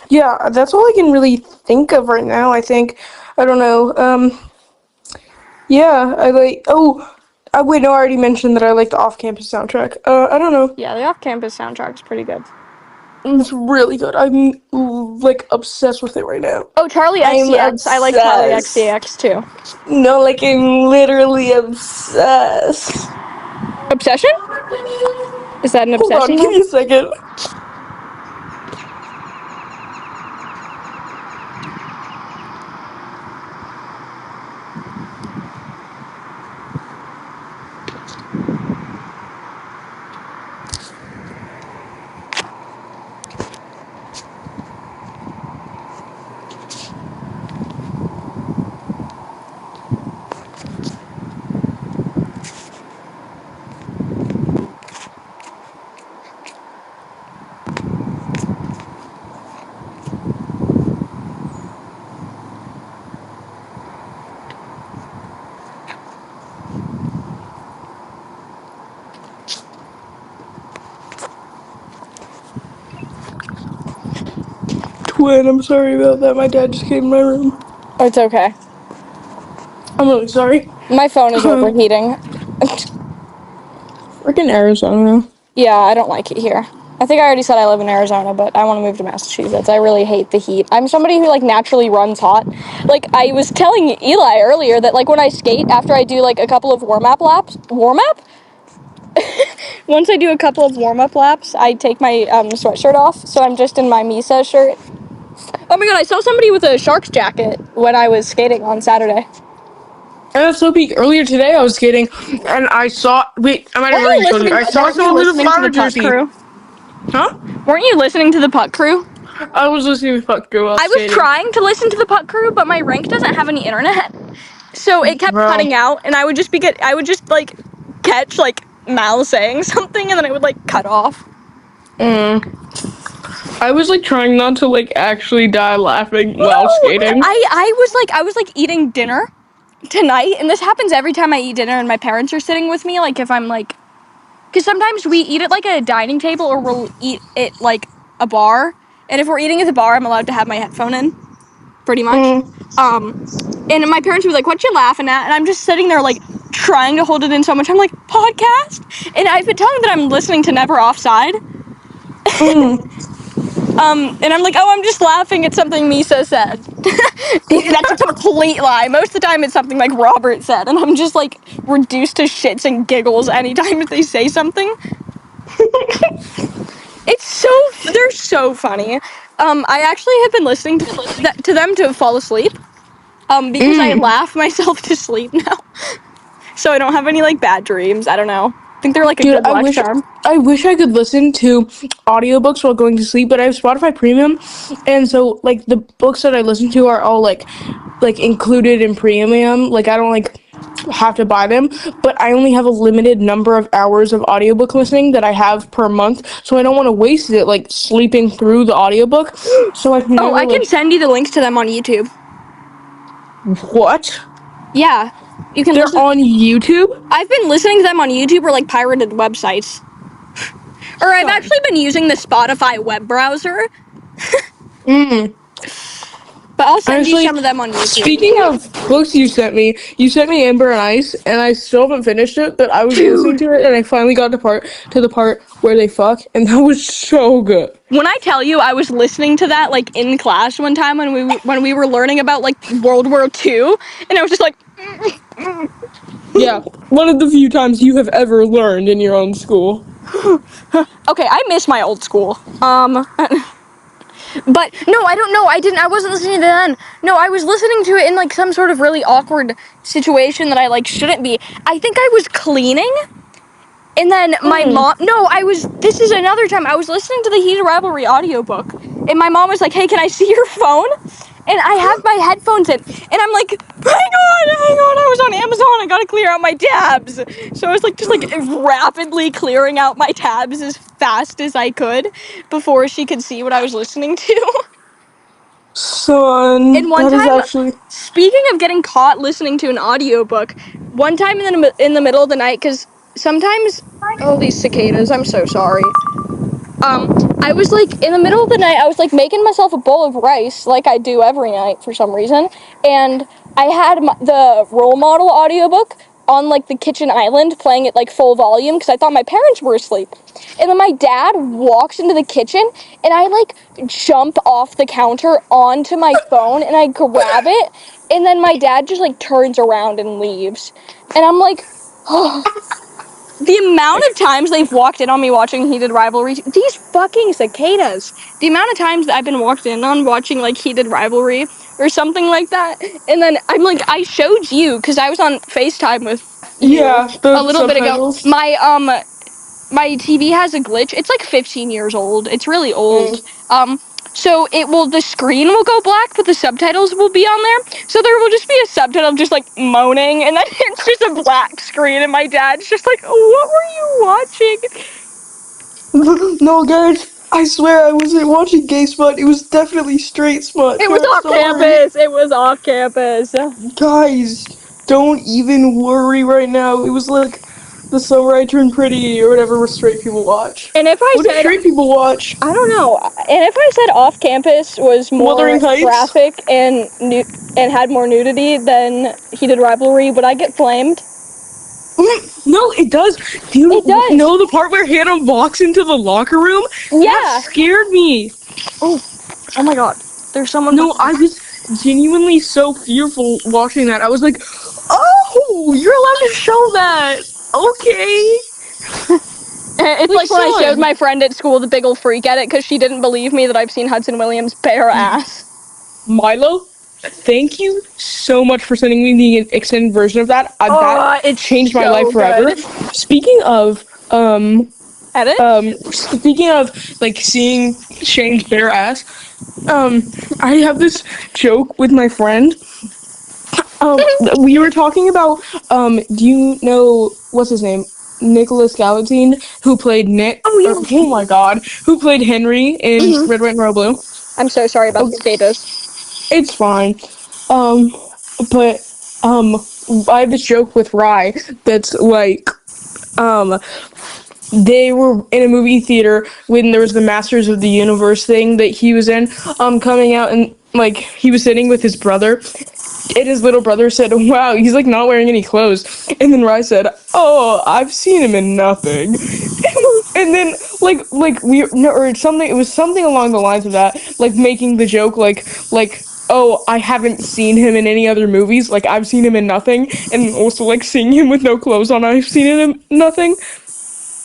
Yeah, that's all I can really think of right now, I think. I don't know. Yeah, I like wait, no, I already mentioned that I like the off-campus soundtrack. I don't know. Yeah, the off-campus soundtrack is pretty good. It's really good. I'm like obsessed with it right now. Oh, Charlie XCX. I like Charlie XCX too. No, like I'm literally obsessed. Obsession? Is that an Hold obsession? on, give me a second. Twin, I'm sorry about that. My dad just came in my room. Oh, it's okay. I'm really sorry. My phone is overheating. Freaking Arizona. Yeah, I don't like it here. I think I already said I live in Arizona, but I want to move to Massachusetts. I really hate the heat. I'm somebody who, like, naturally runs hot. Like, I was telling Eli earlier that, like, when I skate, after I do, like, a couple of warm-up laps... Warm-up? Once I do a couple of warm-up laps, I take my sweatshirt off, so I'm just in my Misa shirt. Oh my god, I saw somebody with a Sharks jacket when I was skating on Saturday. And that's so peak. Earlier today, I was skating, and I saw... Wait, I might have already told you. I saw someone with a flower jersey. Huh? Weren't you listening to the Puck Crew? I was listening to the Puck Crew while I was trying to listen to the Puck Crew, but my rink doesn't have any internet. So it kept cutting out, and I would just like, catch, like, Mal saying something, and then it would, like, cut off. I was, like, trying not to, like, actually die laughing while skating. I was eating dinner tonight, and this happens every time I eat dinner and my parents are sitting with me, like, if I'm, like... Because sometimes we eat at, like, a dining table, or we'll eat at, like, a bar. And if we're eating at the bar, I'm allowed to have my headphone in. Pretty much. And my parents were like, what you laughing at? And I'm just sitting there, like, trying to hold it in so much. I'm like, podcast? And I've been telling them that I'm listening to Never Offside. And I'm like, oh, I'm just laughing at something Misa said. That's a complete lie. Most of the time it's something like Robert said, and I'm just, like, reduced to shits and giggles anytime they say something. They're so funny. I actually have been listening to them to fall asleep. Because I laugh myself to sleep now. So I don't have any, like, bad dreams. I don't know. I think they're, like, a good luck charm. I wish I could listen to audiobooks while going to sleep, but I have Spotify Premium, and so, like, the books that I listen to are all, like included in premium. Like, I don't, like, have to buy them, but I only have a limited number of hours of audiobook listening that I have per month, so I don't want to waste it, like, sleeping through the audiobook. So I can I can send you the links to them on YouTube. What? Yeah. You can listen. On YouTube? I've been listening to them on YouTube or, like, pirated websites. Or I've actually been using the Spotify web browser. But But I'll send you Honestly, some of them on YouTube. speaking of books you sent me Amber and Ice, and I still haven't finished it, but I was listening to it, and I finally got to the part where they fuck, and that was so good. When I tell you, I was listening to that like in class one time when we were learning about like World War II, and I was just like, Yeah, one of the few times you have ever learned in your own school. okay, I miss my old school. But no, I don't know. I wasn't listening to that. No, I was listening to it in like some sort of really awkward situation that I like shouldn't be. I think I was cleaning. And then my mom, this is another time, I was listening to the Heated Rivalry audiobook, and my mom was like, hey, can I see your phone? And I have my headphones in, and I'm like, hang on, I was on Amazon, I gotta clear out my tabs. So I was like, just like rapidly clearing out my tabs as fast as I could before she could see what I was listening to. Son, And one that is time, actually... speaking of getting caught listening to an audiobook, one time in the middle of the night, because sometimes, oh, these cicadas, I'm so sorry. I was like, in the middle of the night, I was like making myself a bowl of rice, like I do every night for some reason, and I had the role model audiobook on like the kitchen island playing it like full volume because I thought my parents were asleep. And then my dad walks into the kitchen and I like jump off the counter onto my phone and I grab it, and then my dad just like turns around and leaves. And I'm like, oh. The amount of times they've walked in on me watching Heated Rivalry, these fucking cicadas. The amount of times that I've been walked in on watching like Heated Rivalry or something like that, and then I'm like, I showed you because I was on FaceTime with you a little bit ago. My TV has a glitch. It's like 15 years old. It's really old. So the screen will go black, but the subtitles will be on there. So there will just be a subtitle just like moaning, and then it's just a black screen, and my dad's just like, what were you watching? No, guys, I swear I wasn't watching gay smut. It was definitely straight smut. It was off campus. It was off campus. Guys, don't even worry right now. It was like The Summer I Turned Pretty or whatever straight people watch. And if I what do straight people watch? I don't know. And if I said off campus was more graphic and had more nudity than Heated Rivalry, would I get flamed? No, it does. Do you know the part where Hannah walks into the locker room? Yeah. That scared me. Oh my god. There's someone. No, I was genuinely so fearful watching that. I was like, oh, you're allowed to show that. Okay. It's like when I showed my friend at school the big ol' freak edit because she didn't believe me that I've seen Hudson Williams' bare ass. Milo, thank you so much for sending me the extended version of that. It changed my life forever. Speaking of speaking of like seeing Shane's bare ass, I have this joke with my friend. We were talking about do you know what's his name? Nicholas Galatine, who played Nick. Oh my god, who played Henry in Red, White, and Royal Blue. I'm so sorry about the status. It's fine. But I have this joke with Rye that's like, they were in a movie theater when there was the Masters of the Universe thing that he was in, coming out, and like he was sitting with his brother. And his little brother said, wow, he's like not wearing any clothes. And then Rye said, oh, I've seen him in nothing. And then it was something along the lines of that, like making the joke like, oh, I haven't seen him in any other movies, like I've seen him in nothing, and also like seeing him with no clothes on, I've seen him in nothing.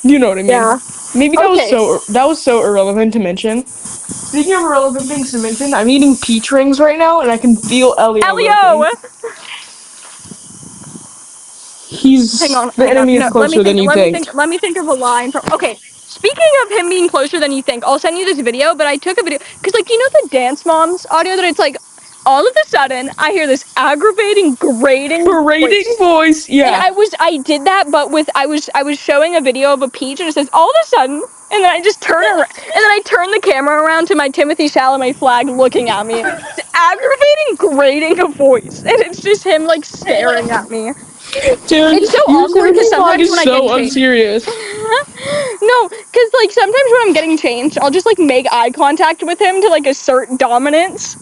You know what I mean? Yeah. Maybe that was so irrelevant to mention. Speaking of irrelevant things to mention, I'm eating peach rings right now, and I can feel Elio! He's the enemy is closer than you think. Let me think of a line. Okay, speaking of him being closer than you think, I'll send you this video, but I took a video, because like, you know the Dance Moms audio that it's like, all of a sudden, I hear this aggravating, grating voice. Yeah. And I did that, but I was showing a video of a peach, and it says, all of a sudden, and then I just turn around, and then I turn the camera around to my Timothée Chalamet flag looking at me. It's aggravating, grating a voice, and it's just him, like, staring at me. Dude, it's so awkward because sometimes when I get unserious. No, because, like, sometimes when I'm getting changed, I'll just, like, make eye contact with him to, like, assert dominance.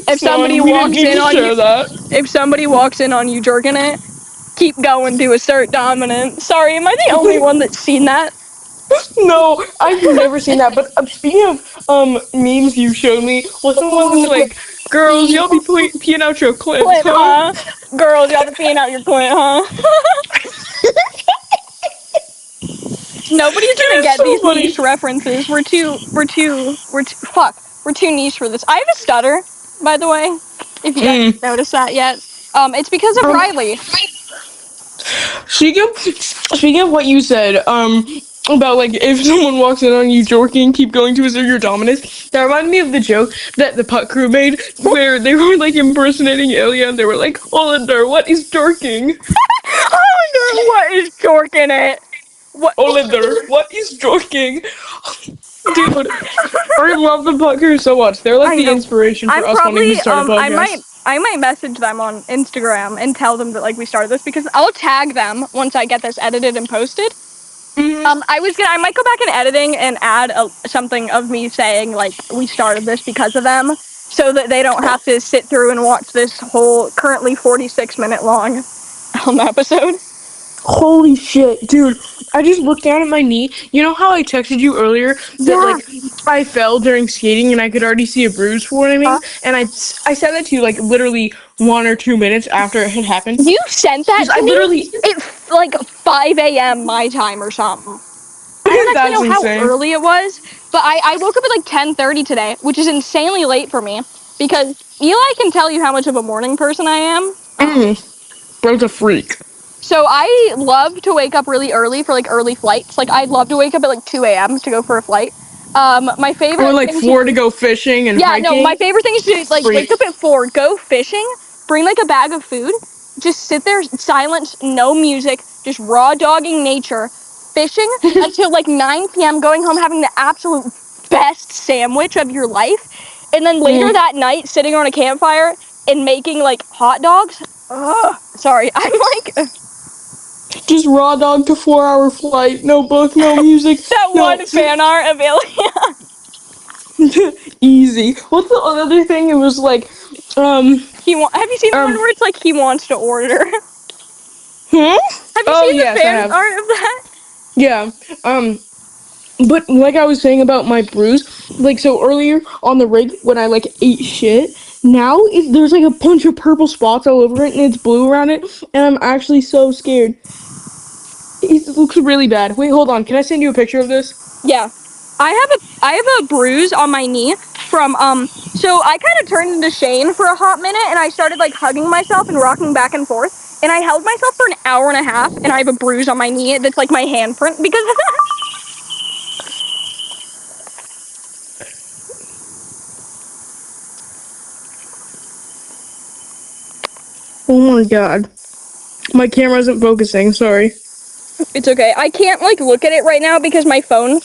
If somebody we walks didn't need in to on share you, that. if somebody walks in on you jerking it, keep going to assert dominance. Sorry, am I the only one that's seen that? No, I've never seen that. But speaking of memes you showed me, was the one that's like, girls, y'all be peeing out your clips, Clint, huh? huh? Girls, y'all be peeing out your Clint, huh? Nobody's Dude, gonna it's get so these funny. niche references. We're too niche for this. I have a stutter, by the way, if you guys haven't noticed that yet. It's because of Um, Riley. speaking of what you said, about like if someone walks in on you jorking, keep going to assert your dominance. That reminded me of the joke that the putt crew made, where they were like impersonating Ilya, and they were like, "Olinder, what is jorking? Olinder, what is jorking it? What? Olinder, what is jorking?" Dude, I love the putt crew so much. They're like I the know. inspiration for I'm us wanting to probably start a podcast. I might message them on Instagram and tell them that like we started this because I'll tag them once I get this edited and posted. I might go back in editing and add something of me saying like we started this because of them, so that they don't have to sit through and watch this whole currently 46-minute long episode. Holy shit, dude. I just looked down at my knee. You know how I texted you earlier that, like, I fell during skating and I could already see a bruise for what I mean? And I said that to you, like, literally 1 or 2 minutes after it had happened. You sent that Because to I me literally. at like 5 a.m. my time or something. I don't actually That's know how insane. early it was, but I woke up at like 10:30 today, which is insanely late for me because Eli can tell you how much of a morning person I am. Bro's a freak. So I love to wake up really early for like early flights. Like I'd love to wake up at like 2 a.m. to go for a flight. My favorite Or, like, thing 4 to go fishing and yeah, hiking. no, my favorite thing is to like Freak. wake up at 4, go fishing, bring like a bag of food, just sit there, silence, no music, just raw dogging nature, fishing until like 9 p.m., going home having the absolute best sandwich of your life, and then later that night sitting on a campfire and making like hot dogs. Ugh, sorry, I'm like Just raw dog to 4-hour flight. No book, no music. that No. one fan art of Ilya. Easy. What's the other thing? It was like, Have you seen the one where it's like he wants to order? Have you Oh, seen the yes, I fan have. art of that? Yeah. But like I was saying about my bruise, like so earlier on the rig when I like ate shit, now there's like a bunch of purple spots all over it and it's blue around it, and I'm actually so scared. It looks really bad. Wait, hold on. Can I send you a picture of this? Yeah. I have a bruise on my knee from so I kind of turned into Shane for a hot minute and I started like hugging myself and rocking back and forth and I held myself for an hour and a half and I have a bruise on my knee that's like my handprint because of that. Oh my god. My camera isn't focusing, sorry. It's okay. I can't like look at it right now because my phone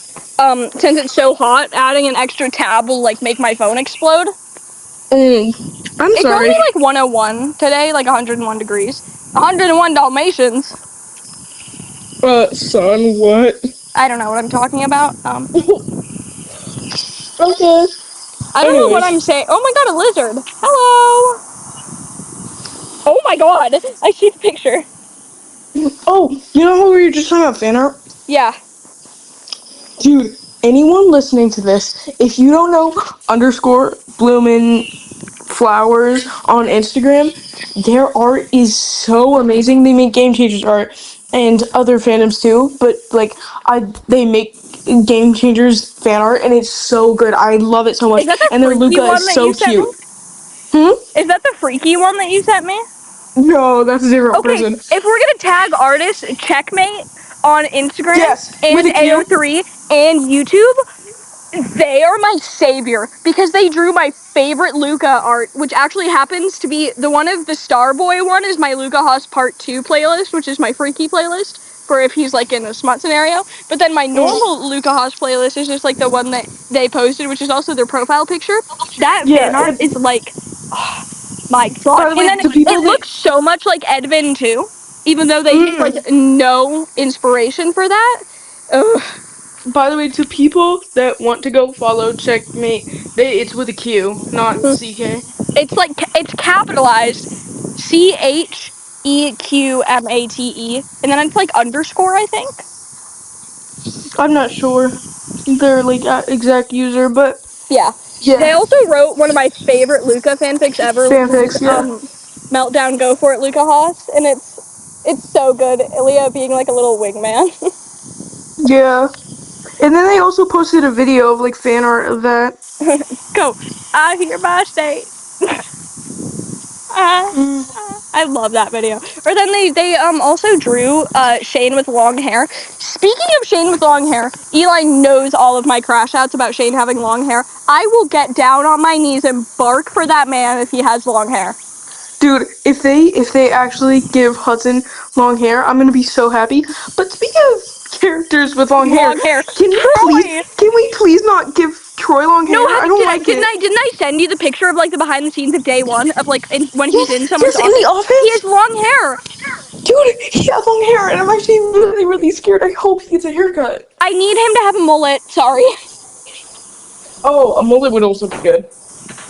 since it's so hot, adding an extra tab will like make my phone explode. I'm It's sorry. only like 101 today, like 101 degrees. 101 Dalmatians. Son, what? I don't know what I'm talking about. Okay. I don't know what I'm saying. Oh my god, a lizard. Hello. Oh my god, I see the picture. Oh, you know how we were just talking about fan art? Yeah. Dude, anyone listening to this, if you don't know underscore bloomin' flowers on Instagram, their art is so amazing. They make Game Changers art and other fandoms too, but like they make Game Changers fan art and it's so good. I love it so much. Is that the And their freaky Luca one is that you so sent me? cute. Is that the freaky one that you sent me? No, that's a different Okay, person. if we're gonna tag artist Checkmate on Instagram Yes, and with a Q. AO3 and YouTube, they are my savior because they drew my favorite Luca art, which actually happens to be the one of the Starboy one is my Luca Haas Part 2 playlist, which is my freaky playlist for if he's like in a smut scenario. But then my normal Luca Haas playlist is just like the one that they posted, which is also their profile picture. That fan Yeah, art is like, oh my god. by the way, And then the people it looks so much like Edvin too, even though they have like no inspiration for that. Ugh. by the way, to people that want to go follow, checkmate. It's with a Q, not CK. It's capitalized CHEQMATE, and then it's like underscore, I think. I'm not sure their like exact user, but Yeah. They yeah, also wrote one of my favorite Luca fanfics ever, which is fanfics. Yeah, Meltdown Go For It Luca Haas, and it's so good. Ilya being like a little wingman. yeah. And then they also posted a video of like fan art of that. Go. I hear my state. Mm. I love that video. Or then they also drew Shane with long hair. Speaking of Shane with long hair, Eli knows all of my crash outs about Shane having long hair. I will get down on my knees and bark for that man if he has long hair. Dude, if they actually give Hudson long hair, I'm gonna be so happy. But speaking of characters with long hair, can Troy! we please not give Troy long hair? No, I don't like didn't it. I send you the picture of like the behind the scenes of day one of like when he's in someone's Yes, in the office? He has office. long hair. Dude, he has long hair, and I'm actually really, really scared. I hope he gets a haircut. I need him to have a mullet. Sorry. Oh, a mullet would also be good.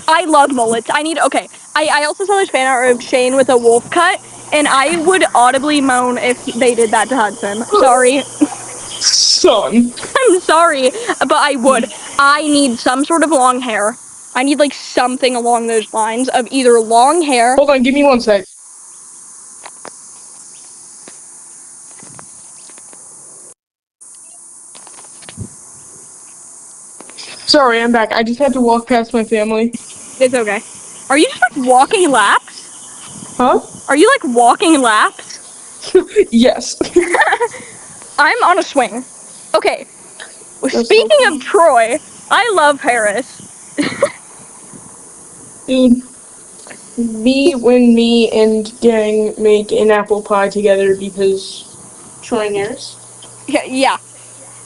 I love mullets. I also saw this fan art of Shane with a wolf cut, and I would audibly moan if they did that to Hudson. Sorry. Son. I'm sorry, but I would. I need some sort of long hair. I need like something along those lines of either long hair. Hold on, give me 1 sec. Sorry, I'm back. I just had to walk past my family. It's okay. Are you just like walking laps? Huh? Are you like walking laps? Yes. I'm on a swing. Okay. Speaking of Troy, I love Paris. Dude, when me and gang make an apple pie together because Troy and Harris. Yeah.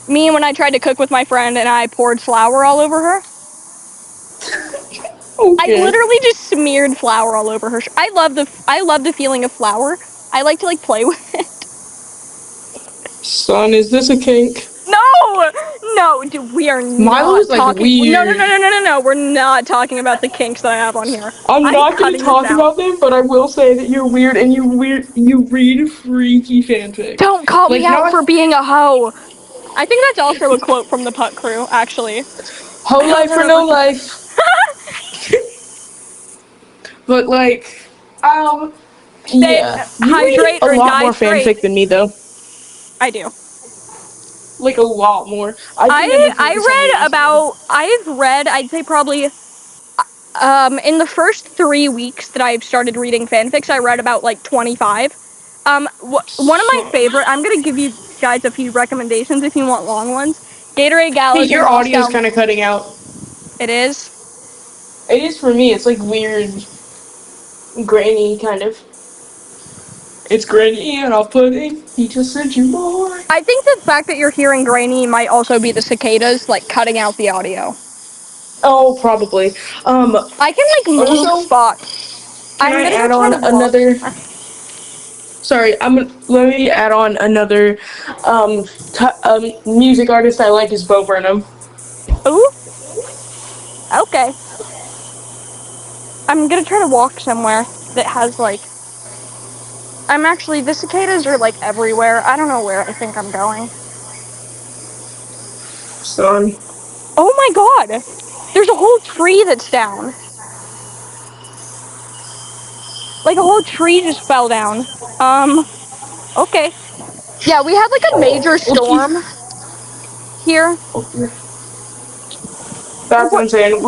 Me when I tried to cook with my friend and I poured flour all over her. Okay. I literally just smeared flour all over her. I love the feeling of flour. I like to like play with it. Son, is this a kink? No, dude, we are not Milo's like talking. weird. No. We're not talking about the kinks that I have on here. I'm not going to talk about them, but I will say that you're weird and you read freaky fanfic. Don't call me out for being a hoe. I think that's also a quote from the Putt Crew, actually. Hoe life or no life. But like, yeah. Hydrate or die straight. A lot more fanfic than me, though. I do. Like a lot more. I've read, I'd say probably, in the first 3 weeks that I've started reading fanfics, I read about like 25. One of my favorite, I'm gonna give you guys a few recommendations if you want long ones. Gatorade Galas. Hey, your audio is kind of cutting out. It is? It is for me. It's like weird, grainy kind of. It's grainy and I'll put it. He just sent you more. I think the fact that you're hearing grainy might also be the cicadas like cutting out the audio. Oh, probably. I can like move also, spots. Can I add on another? Sorry, let me add on another music artist I like is Bo Burnham. Ooh. Okay. I'm gonna try to walk somewhere that has like. The cicadas are like everywhere. I don't know where I think I'm going. Son. Oh my god! There's a whole tree that's down. Like a whole tree just fell down. Okay. Yeah, we had like a major storm here. That's what I'm saying.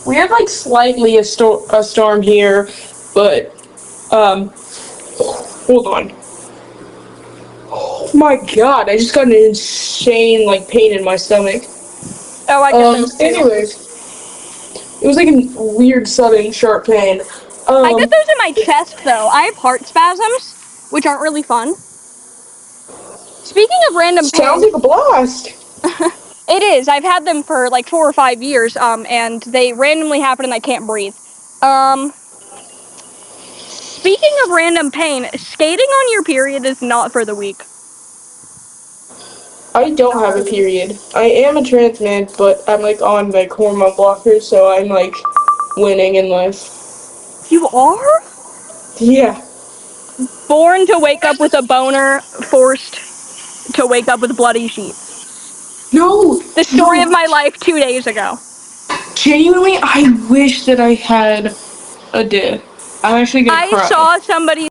We had like slightly a storm here, but hold on. Oh my god, I just got an insane like pain in my stomach. Oh, I guess. Anyways, it was like a weird sudden sharp pain. I get those in my chest though. I have heart spasms, which aren't really fun. Speaking of random pain, sounds like a blast. It is. I've had them for like 4 or 5 years, and they randomly happen and I can't breathe. Speaking of random pain, skating on your period is not for the weak. I don't have a period. I am a trans man, but I'm like on like hormone blockers, so I'm like winning in life. You are? Yeah. Born to wake up with a boner, forced to wake up with bloody sheets. No. The story of my life 2 days ago. Genuinely, I wish that I had a did. I'm actually gonna I cry. saw somebody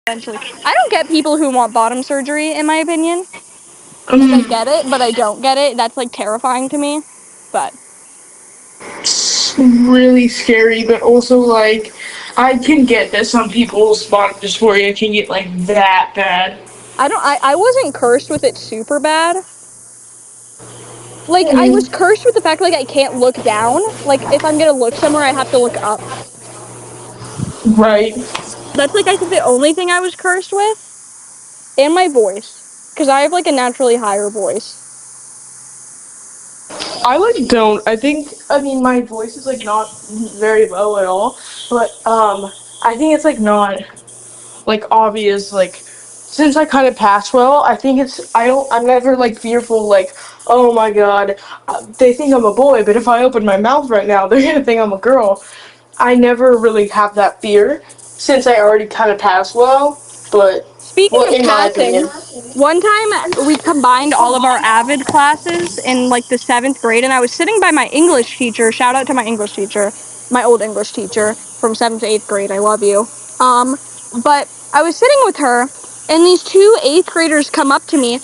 eventually. I don't get people who want bottom surgery, in my opinion. I get it, but I don't get it. That's like terrifying to me. But It's really scary, but also like I can get that some people's bottom dysphoria can get like that bad. I wasn't cursed with it super bad. Like, I was cursed with the fact, like, I can't look down. Like, if I'm gonna look somewhere, I have to look up. Right. That's, like, I think the only thing I was cursed with. And my voice. Because I have, like, a naturally higher voice. I like don't. I mean my voice is like not very low at all, but I think it's like not like obvious like since I kind of pass well, I think I'm never like fearful like, oh my god, they think I'm a boy, but if I open my mouth right now, they're gonna think I'm a girl. I never really have that fear since I already kind of pass well, but Speaking of in my passing, opinion. one time we combined all of our Avid classes in, like, the 7th grade, and I was sitting by my English teacher. Shout out to my English teacher, my old English teacher from 7th to 8th grade. I love you. But I was sitting with her, and these two 8th graders come up to me,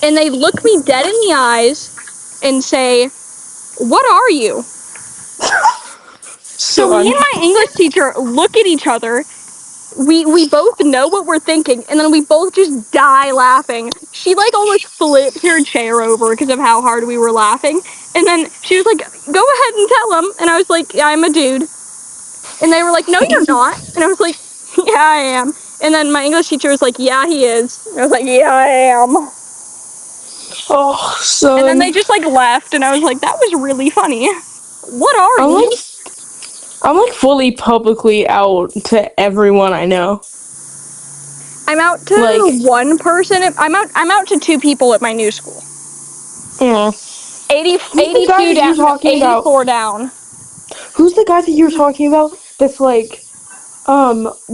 and they look me dead in the eyes and say, "What are you?" So me and my English teacher look at each other. We both know what we're thinking, and then we both just die laughing. She, like, almost flipped her chair over because of how hard we were laughing. And then she was like, "Go ahead and tell them." And I was like, "Yeah, I'm a dude." And they were like, "No, you're not." And I was like, "Yeah, I am." And then my English teacher was like, "Yeah, he is." And I was like, "Yeah, I am." Oh, son. And then they just, like, left, and I was like, "That was really funny." What are you? I'm like fully publicly out to everyone I know. I'm out to Like, one person. I'm out to 2 people at my new school. yeah. 82 down, 84 down. Who's the guy that you were talking about that's like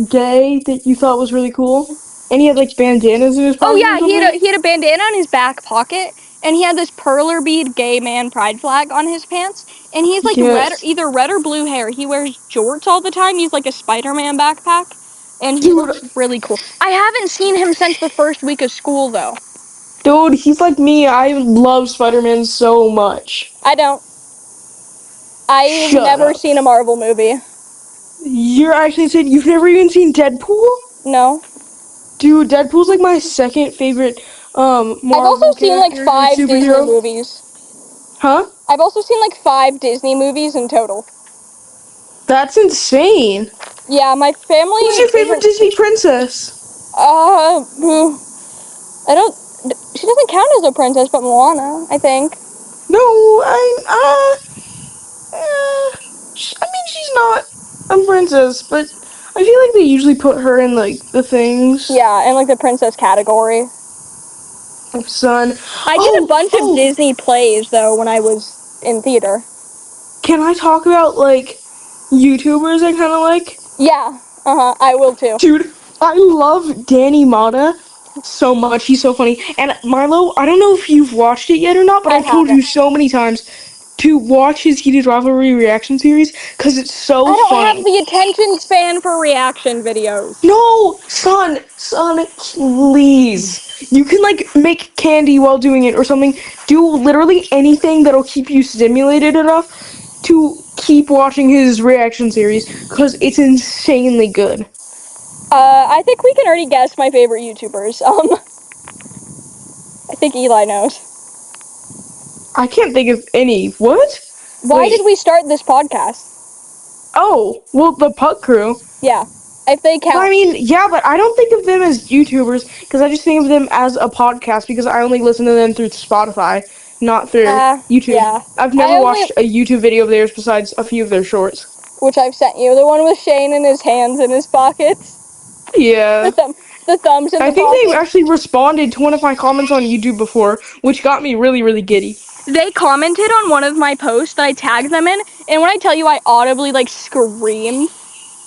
gay that you thought was really cool? And he had like bandanas in his pocket. Oh yeah, he had a bandana on his back pocket, and he had this perler bead gay man pride flag on his pants, and he's like either red or blue hair. He wears jorts all the time. He's like a Spider-Man backpack, and he looks really cool. I haven't seen him since the first week of school though. Dude, he's like me. I love Spider-Man so much. I don't. I've never seen a Marvel movie. You're actually saying you've never even seen Deadpool? No. Dude, Deadpool's like my second favorite Marvel I've also seen like 5 superhero. Disney movies. Huh? I've also seen like 5 Disney movies in total. That's insane. Yeah, my family. Who's your favorite Disney princess? I don't. She doesn't count as a princess, but Moana, I think. No, I mean, she's not a princess, but I feel like they usually put her in, like, the things. Yeah, in, like, the princess category. Son. I did a bunch of Disney plays, though, when I was in theater. Can I talk about, like, YouTubers I kind of like? Yeah, I will, too. Dude, I love Danny Mata so much. He's so funny. And Milo, I don't know if you've watched it yet or not, but I've told you so many times to watch his Heated Rivalry reaction series because it's so funny. I don't have the attention span for reaction videos. No, son, please. You can like make candy while doing it or something. Do literally anything that'll keep you stimulated enough to keep watching his reaction series because it's insanely good. I think we can already guess my favorite YouTubers. I think Eli knows. I can't think of any. What? Why did we start this podcast? Oh, well, the Puck Crew. Yeah. if they count. I mean, yeah, but I don't think of them as YouTubers because I just think of them as a podcast because I only listen to them through Spotify, not through YouTube. Yeah. I've never watched a YouTube video of theirs besides a few of their shorts. Which I've sent you. The one with Shane and his hands in his pockets. Yeah. The thumbs in the I think pockets. they actually responded to one of my comments on YouTube before, which got me really, really giddy. They commented on one of my posts that I tagged them in, and when I tell you I audibly, like, screamed.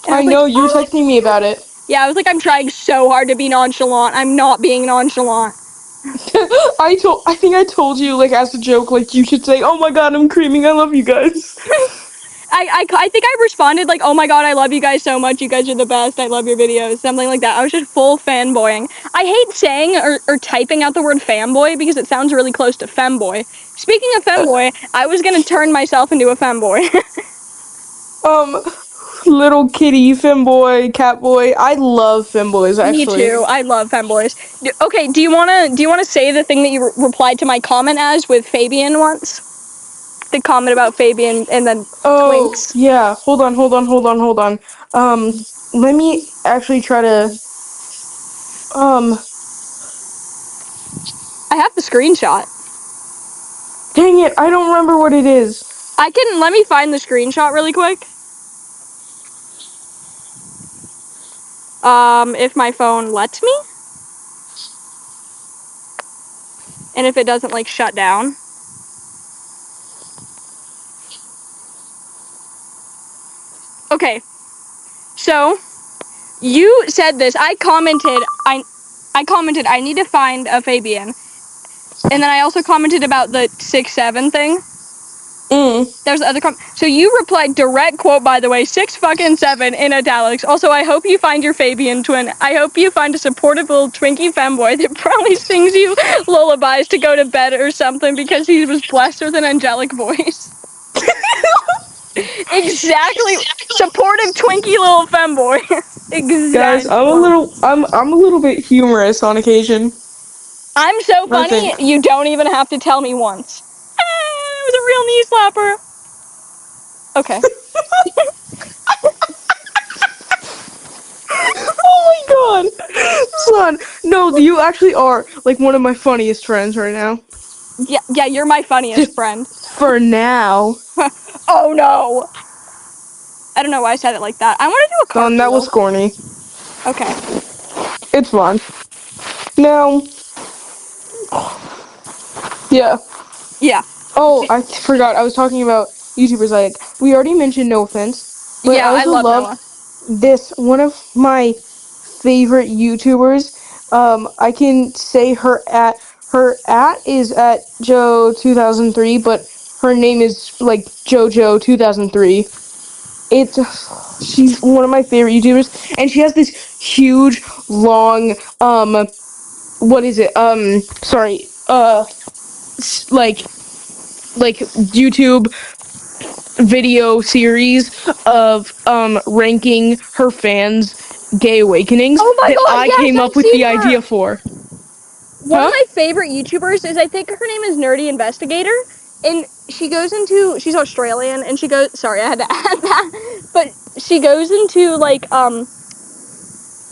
I know, you were texting me about it. Yeah, I was like, I'm trying so hard to be nonchalant. I'm not being nonchalant. I think I told you, like, as a joke, like, you should say, oh my god, I'm creaming, I love you guys. I think I responded like, oh my god, I love you guys so much. You guys are the best. I love your videos. Something like that. I was just full fanboying. I hate saying or typing out the word fanboy because it sounds really close to femboy. Speaking of femboy, I was going to turn myself into a femboy. Little kitty, femboy, catboy. I love femboys, actually. Me too. I love femboys. Okay, do you wanna say the thing that you replied to my comment as with Fabian once? The comment about Fabian and then Twinks. Yeah. Hold on. Let me actually try to. I have the screenshot. Dang it! I don't remember what it is. Let me find the screenshot really quick. If my phone lets me. And if it doesn't, like, shut down. Okay. So, you said this. I commented, I need to find a Fabian. And then I also commented about the 6'7" thing. There's other so you replied, direct quote, by the way, 6'7" in italics. Also, I hope you find your Fabian twin. I hope you find a supportive little Twinkie femboy that probably sings you lullabies to go to bed or something because he was blessed with an angelic voice. Exactly. Supportive Twinkie little femboy. Exactly. Guys, I'm a little bit humorous on occasion. I'm so funny, you don't even have to tell me once. It was a real knee slapper. Okay. Oh my god! Son, no, you actually are, like, one of my funniest friends right now. Yeah, you're my funniest friend. For now. Oh no! I don't know why I said it like that. I want to do a cartwheel. That was corny. Okay. It's fun. Now... Yeah. Yeah. Oh, I forgot. I was talking about YouTubers. Like, we already mentioned No Offense. But Yeah, I also love love this. One of my favorite YouTubers. I can say her at is at Joe2003, but her name is like JoJo 2003. She's one of my favorite YouTubers, and she has this huge, long, what is it? Sorry, like YouTube video series of ranking her fans' gay awakenings I came up with the idea for. One of my favorite YouTubers is, I think her name is Nerdy Investigator, and she's Australian, and she goes, sorry, I had to add that, but she goes into, like,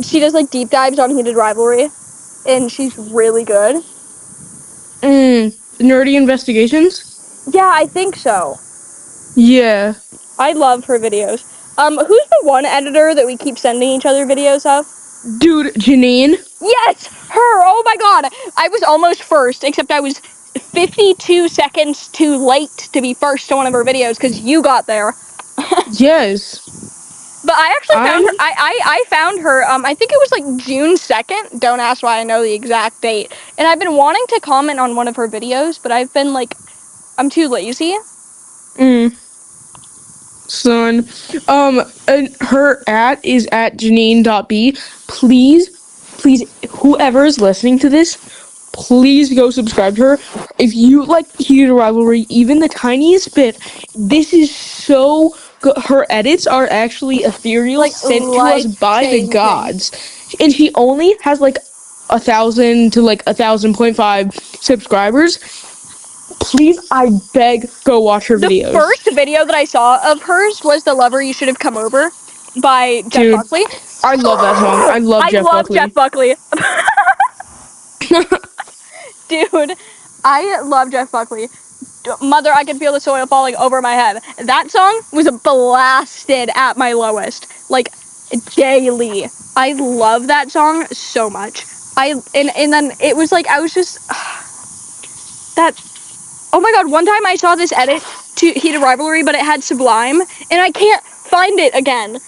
she does, like, deep dives on Heated Rivalry, and she's really good. Nerdy Investigations? Yeah, I think so. Yeah. I love her videos. Who's the one editor that we keep sending each other videos of? Dude, Janine? Yes! Her! Oh my god! I was almost first, except I was 52 seconds too late to be first to one of her videos, because you got there. Yes. But I actually found her, I found her, I think it was like June 2nd, don't ask why I know the exact date, and I've been wanting to comment on one of her videos, but I've been like, I'm too lazy. Son. And her is at Janine.b. Please, whoever is listening to this, please go subscribe to her. If you like Heated Rivalry, even the tiniest bit, this is so good. Her edits are actually ethereal, like, sent to us by the gods. And she only has like 1,000 to like 1,000.5 subscribers. Please, I beg, go watch her videos. The first video that I saw of hers was The Lover You Should Have Come Over by Jeff Buckley. I love that song. I love Jeff Buckley. Jeff Buckley. Dude, I love Jeff Buckley. Mother, I can feel the soil falling over my head. That song was blasted at my lowest, like daily. I love that song so much. And then it was like I was just that. Oh my god! One time I saw this edit to Heated Rivalry, but it had Sublime, and I can't find it again.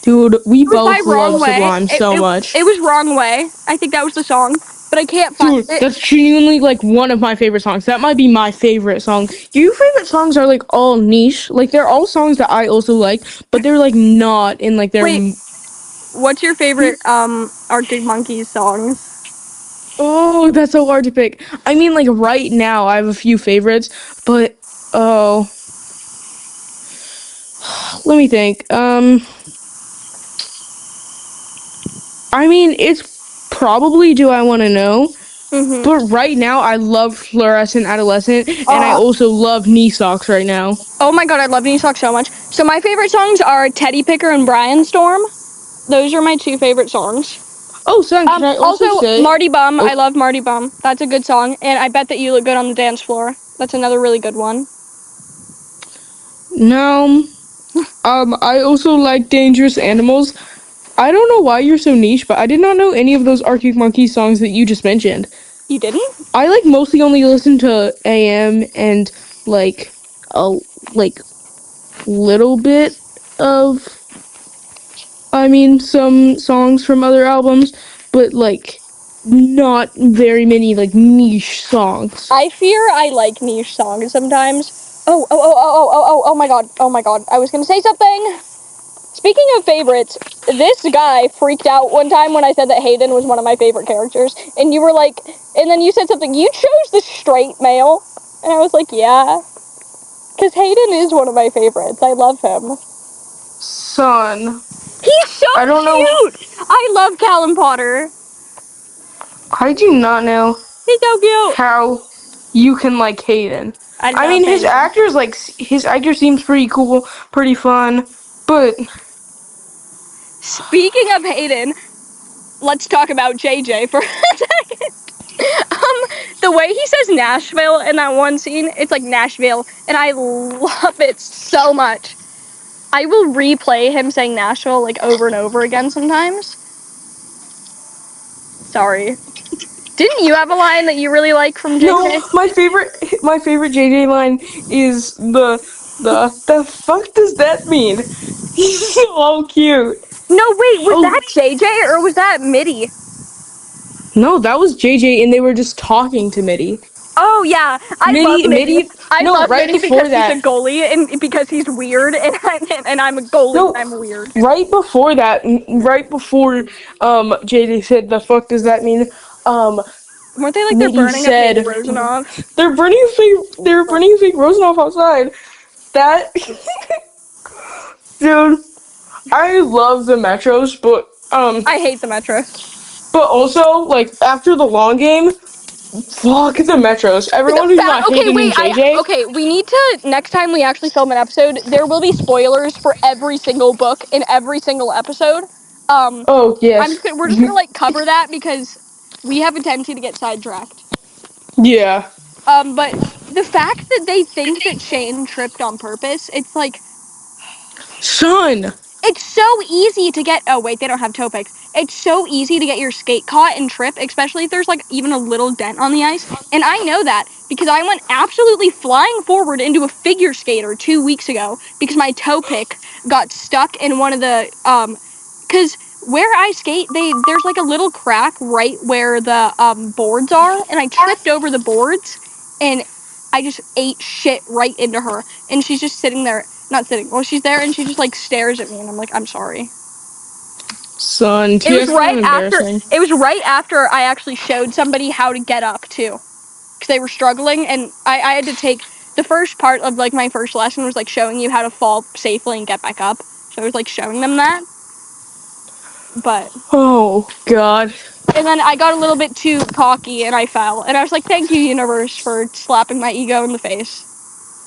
Dude, we both love Sublime so much. It was Wrong Way. I think that was the song, but I can't find it. That's genuinely like one of my favorite songs. That might be my favorite song. Your favorite songs are like all niche. Like they're all songs that I also like, but they're like not in like their. Wait, what's your favorite Arctic Monkeys songs? Oh, that's so hard to pick. I mean, like right now, I have a few favorites, but let me think. I mean, it's probably Do I Want to Know, but right now, I love Fluorescent Adolescent, and I also love Knee Socks right now. Oh my god, I love Knee Socks so much. So my favorite songs are Teddy Picker and Brian Storm. Those are my two favorite songs. Oh, son, can I also say... Marty Bum. I love Marty Bum. That's a good song. And I Bet That You Look Good on the Dance Floor. That's another really good one. No. I also like Dangerous Animals. I don't know why you're so niche, but I did not know any of those Arctic Monkeys songs that you just mentioned. You didn't? I like mostly only listen to AM and like a little bit of some songs from other albums, but like not very many like niche songs. I fear I like niche songs sometimes. Oh my god. I was gonna say something. Speaking of favorites, this guy freaked out one time when I said that Hayden was one of my favorite characters, and you were like, and then you said something, you chose the straight male, and I was like, yeah, because Hayden is one of my favorites. I love him. Son. He's so cute! I love Callum Potter. I do not know. He's so cute. How you can like Hayden. I mean, his actor seems pretty cool, pretty fun, but... Speaking of Hayden, let's talk about JJ for a second. The way he says Nashville in that one scene, it's like Nashville, and I love it so much. I will replay him saying Nashville like over and over again sometimes. Sorry. Didn't you have a line that you really like from JJ? No, my favorite JJ line is the fuck does that mean? He's so cute. No, wait, was that JJ or was that Mitty? No, that was JJ, and they were just talking to Mitty. Oh yeah, I love Mitty. I love Mitty because that, he's a goalie and because he's weird, and I'm a goalie and I'm weird. Right before JJ said the fuck does that mean? Weren't they like they're burning a fake Rosanov? They're burning a fake Rosanov outside. That dude, I love the Metros, but I hate the Metros. But also, like after the long game, fuck the Metros. Everyone who's not hating JJ. We need to next time we actually film an episode. There will be spoilers for every single book in every single episode. Oh yes. We're just gonna like cover that because we have a tendency to get sidetracked. Yeah. But the fact that they think that Shane tripped on purpose, it's like, son. It's so easy to get. Oh wait, they don't have toe picks. It's so easy to get your skate caught and trip, especially if there's like even a little dent on the ice. And I know that because I went absolutely flying forward into a figure skater 2 weeks ago because my toe pick got stuck in one of the because where I skate, there's like a little crack right where the boards are, and I tripped over the boards, and I just ate shit right into her, and she's just sitting there. Not sitting. Well, she's there and she just like stares at me and I'm like, I'm sorry. Son, it was right after I actually showed somebody how to get up too, because they were struggling, and I had to take the first part of like my first lesson was like showing you how to fall safely and get back up. So I was like showing them that. But oh god. And then I got a little bit too cocky and I fell, and I was like, thank you, universe, for slapping my ego in the face.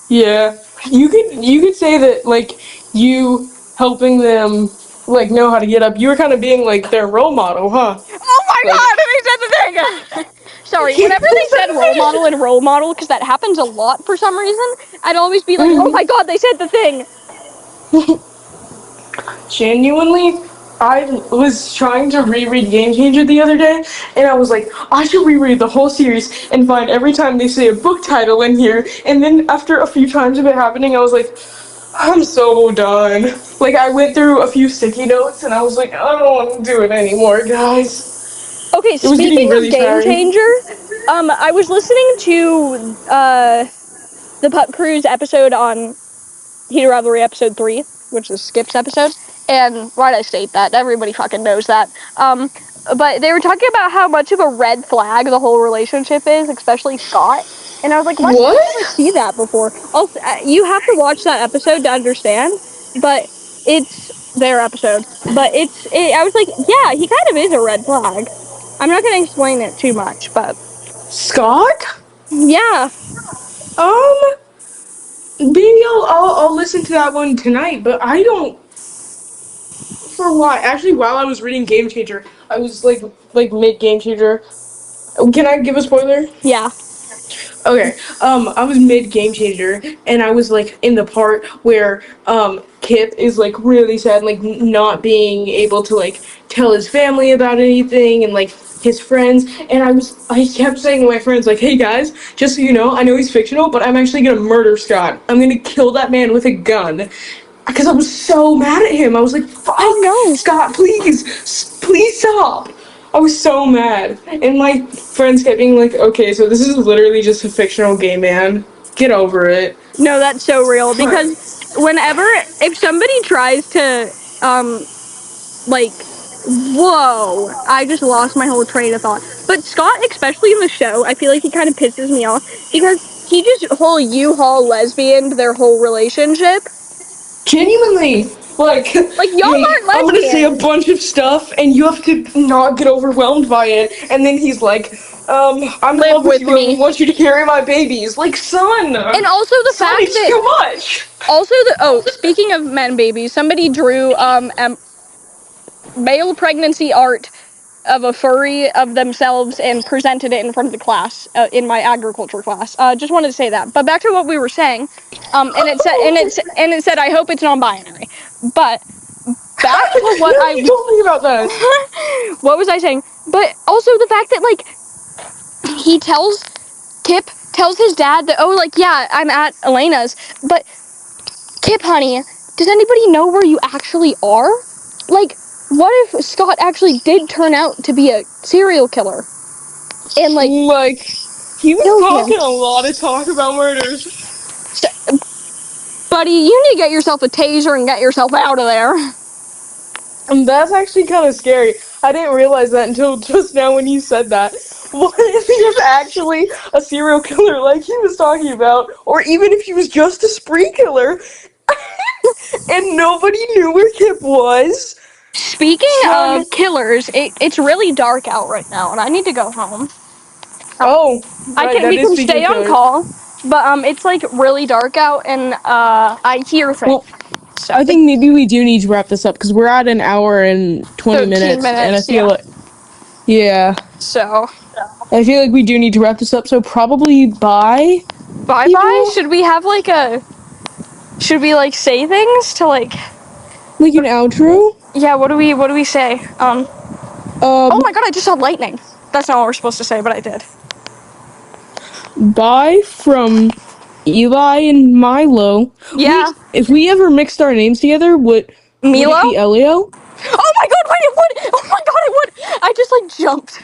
Yeah, you could say that like you helping them like know how to get up. You were kind of being like their role model, huh? Oh my god, they said the thing! Sorry, whenever they said role model, because that happens a lot for some reason, I'd always be like, oh my god, they said the thing! Genuinely, I was trying to reread Game Changer the other day, and I was like, I should reread the whole series and find every time they say a book title in here, and then after a few times of it happening, I was like, I'm so done. Like, I went through a few sticky notes, and I was like, I don't want to do it anymore, guys. Okay, speaking of Game Changer, I was listening to the Pup Cruise episode on Heated Rivalry episode 3, which is Skip's episode, and why'd I state that? Everybody fucking knows that. But they were talking about how much of a red flag the whole relationship is, especially Scott. And I was like, why did I never see that before? Also, you have to watch that episode to understand, but it's their episode. But I was like, yeah, he kind of is a red flag. I'm not going to explain it too much, but... Scott? Yeah. Maybe I'll listen to that one tonight, but I don't... For why? Actually, while I was reading Game Changer, I was like mid-Game Changer. Can I give a spoiler? Yeah. Okay, I was mid-Game Changer, and I was, like, in the part where, Kip is, like, really sad, like, not being able to, like, tell his family about anything, and, like, his friends, and I kept saying to my friends, like, hey, guys, just so you know, I know he's fictional, but I'm actually gonna murder Scott. I'm gonna kill that man with a gun. Because I was so mad at him. I was like, fuck, Scott, please stop. I was so mad. And my friends kept being like, okay, so this is literally just a fictional gay man. Get over it. No, that's so real. Because if somebody tries to, whoa, I just lost my whole train of thought. But Scott, especially in the show, I feel like he kind of pisses me off. Because he just whole U-Haul lesbianed their whole relationship. Genuinely. Like y'all aren't lesbians. I'm gonna say a bunch of stuff, and you have to not get overwhelmed by it. And then he's like, I'm in love with you. I want you to carry my babies. Like, son. And also the fact that too much. Also speaking of men babies, somebody drew male pregnancy art of a furry of themselves and presented it in front of the class in my agriculture class. Just wanted to say that. But back to what we were saying. And it said I hope it's non-binary. But back to what I told me about that. What was I saying? But also the fact that Kip tells his dad that yeah, I'm at Elena's, but Kip, honey, does anybody know where you actually are? Like, what if Scott actually did turn out to be a serial killer? And he was talking a lot of talk about murders. Buddy, you need to get yourself a taser and get yourself out of there. And that's actually kind of scary. I didn't realize that until just now when you said that. What if he was actually a serial killer like he was talking about? Or even if he was just a spree killer and nobody knew where Kip was? Speaking of killers, it's really dark out right now, and I need to go home. We can stay on call, but it's really dark out, and I hear things. Well, so I think maybe we do need to wrap this up because we're at an hour and 20 minutes, and I feel So I feel like we do need to wrap this up. So probably bye. Bye. Should we have Should we say things to like an outro? Yeah. What do we say? Oh my god! I just saw lightning. That's not what we're supposed to say, but I did. Bye from Eli and Milo. Yeah. If we ever mixed our names together, would Milo? Would it be Elio? Oh my god! Wait, it would! Oh my god! It would! I just jumped.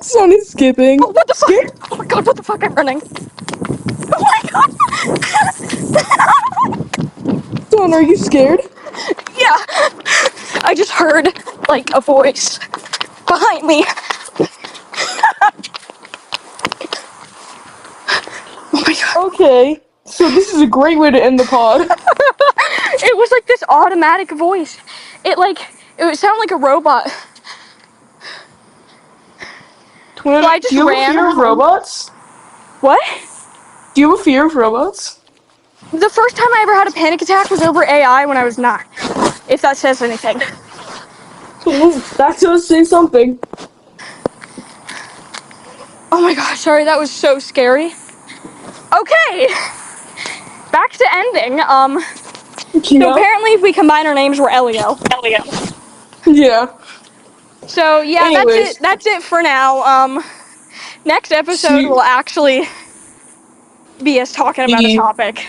Son is skipping. Oh, what the fuck? Oh my god! What the fuck? I'm running. Oh my god! Son, are you scared? Yeah. I just heard a voice behind me. Oh my god. Okay. So this is a great way to end the pod. It was this automatic voice. It would sound like a robot. Twin, so I just do you have a fear of robots? What? Do you have a fear of robots? The first time I ever had a panic attack was over AI when I was 9. if that says anything. That does say something. Oh my gosh, sorry, that was so scary. Okay, back to ending. So apparently if we combine our names, we're Elio. Yeah. So yeah, Anyways. that's it for now. Next episode will actually be us talking about a topic.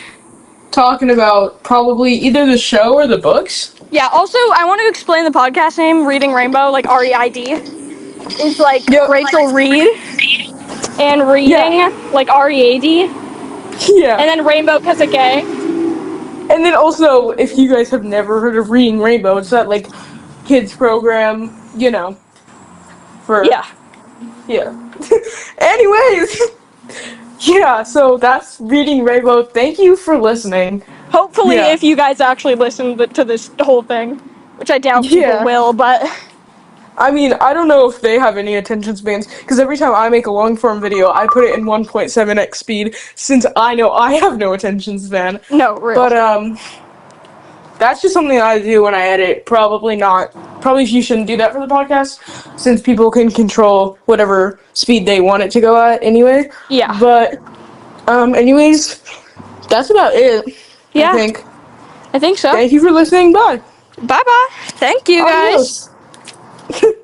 Talking about probably either the show or the books. Yeah, also, I want to explain the podcast name, Reiding Rainbow, like R-E-I-D. It's like Rachel Reed, and reading, like R-E-A-D. Yeah. And then Rainbow because of gay. And then also, if you guys have never heard of Reading Rainbow, it's that, like, kids program, you know. Yeah. Anyways. Yeah, so that's Reading Rainbow. Thank you for listening. Hopefully, if you guys actually listen to this whole thing, which I doubt people will, but... I mean, I don't know if they have any attention spans, because every time I make a long-form video, I put it in 1.7x speed, since I know I have no attention span. No, really. But, that's just something I do when I edit. Probably you shouldn't do that for the podcast, since people can control whatever speed they want it to go at anyway. Yeah. But, anyways, that's about it. Yeah. I think so. Thank you for listening. Bye. Bye-bye. Thank you, guys. Adios.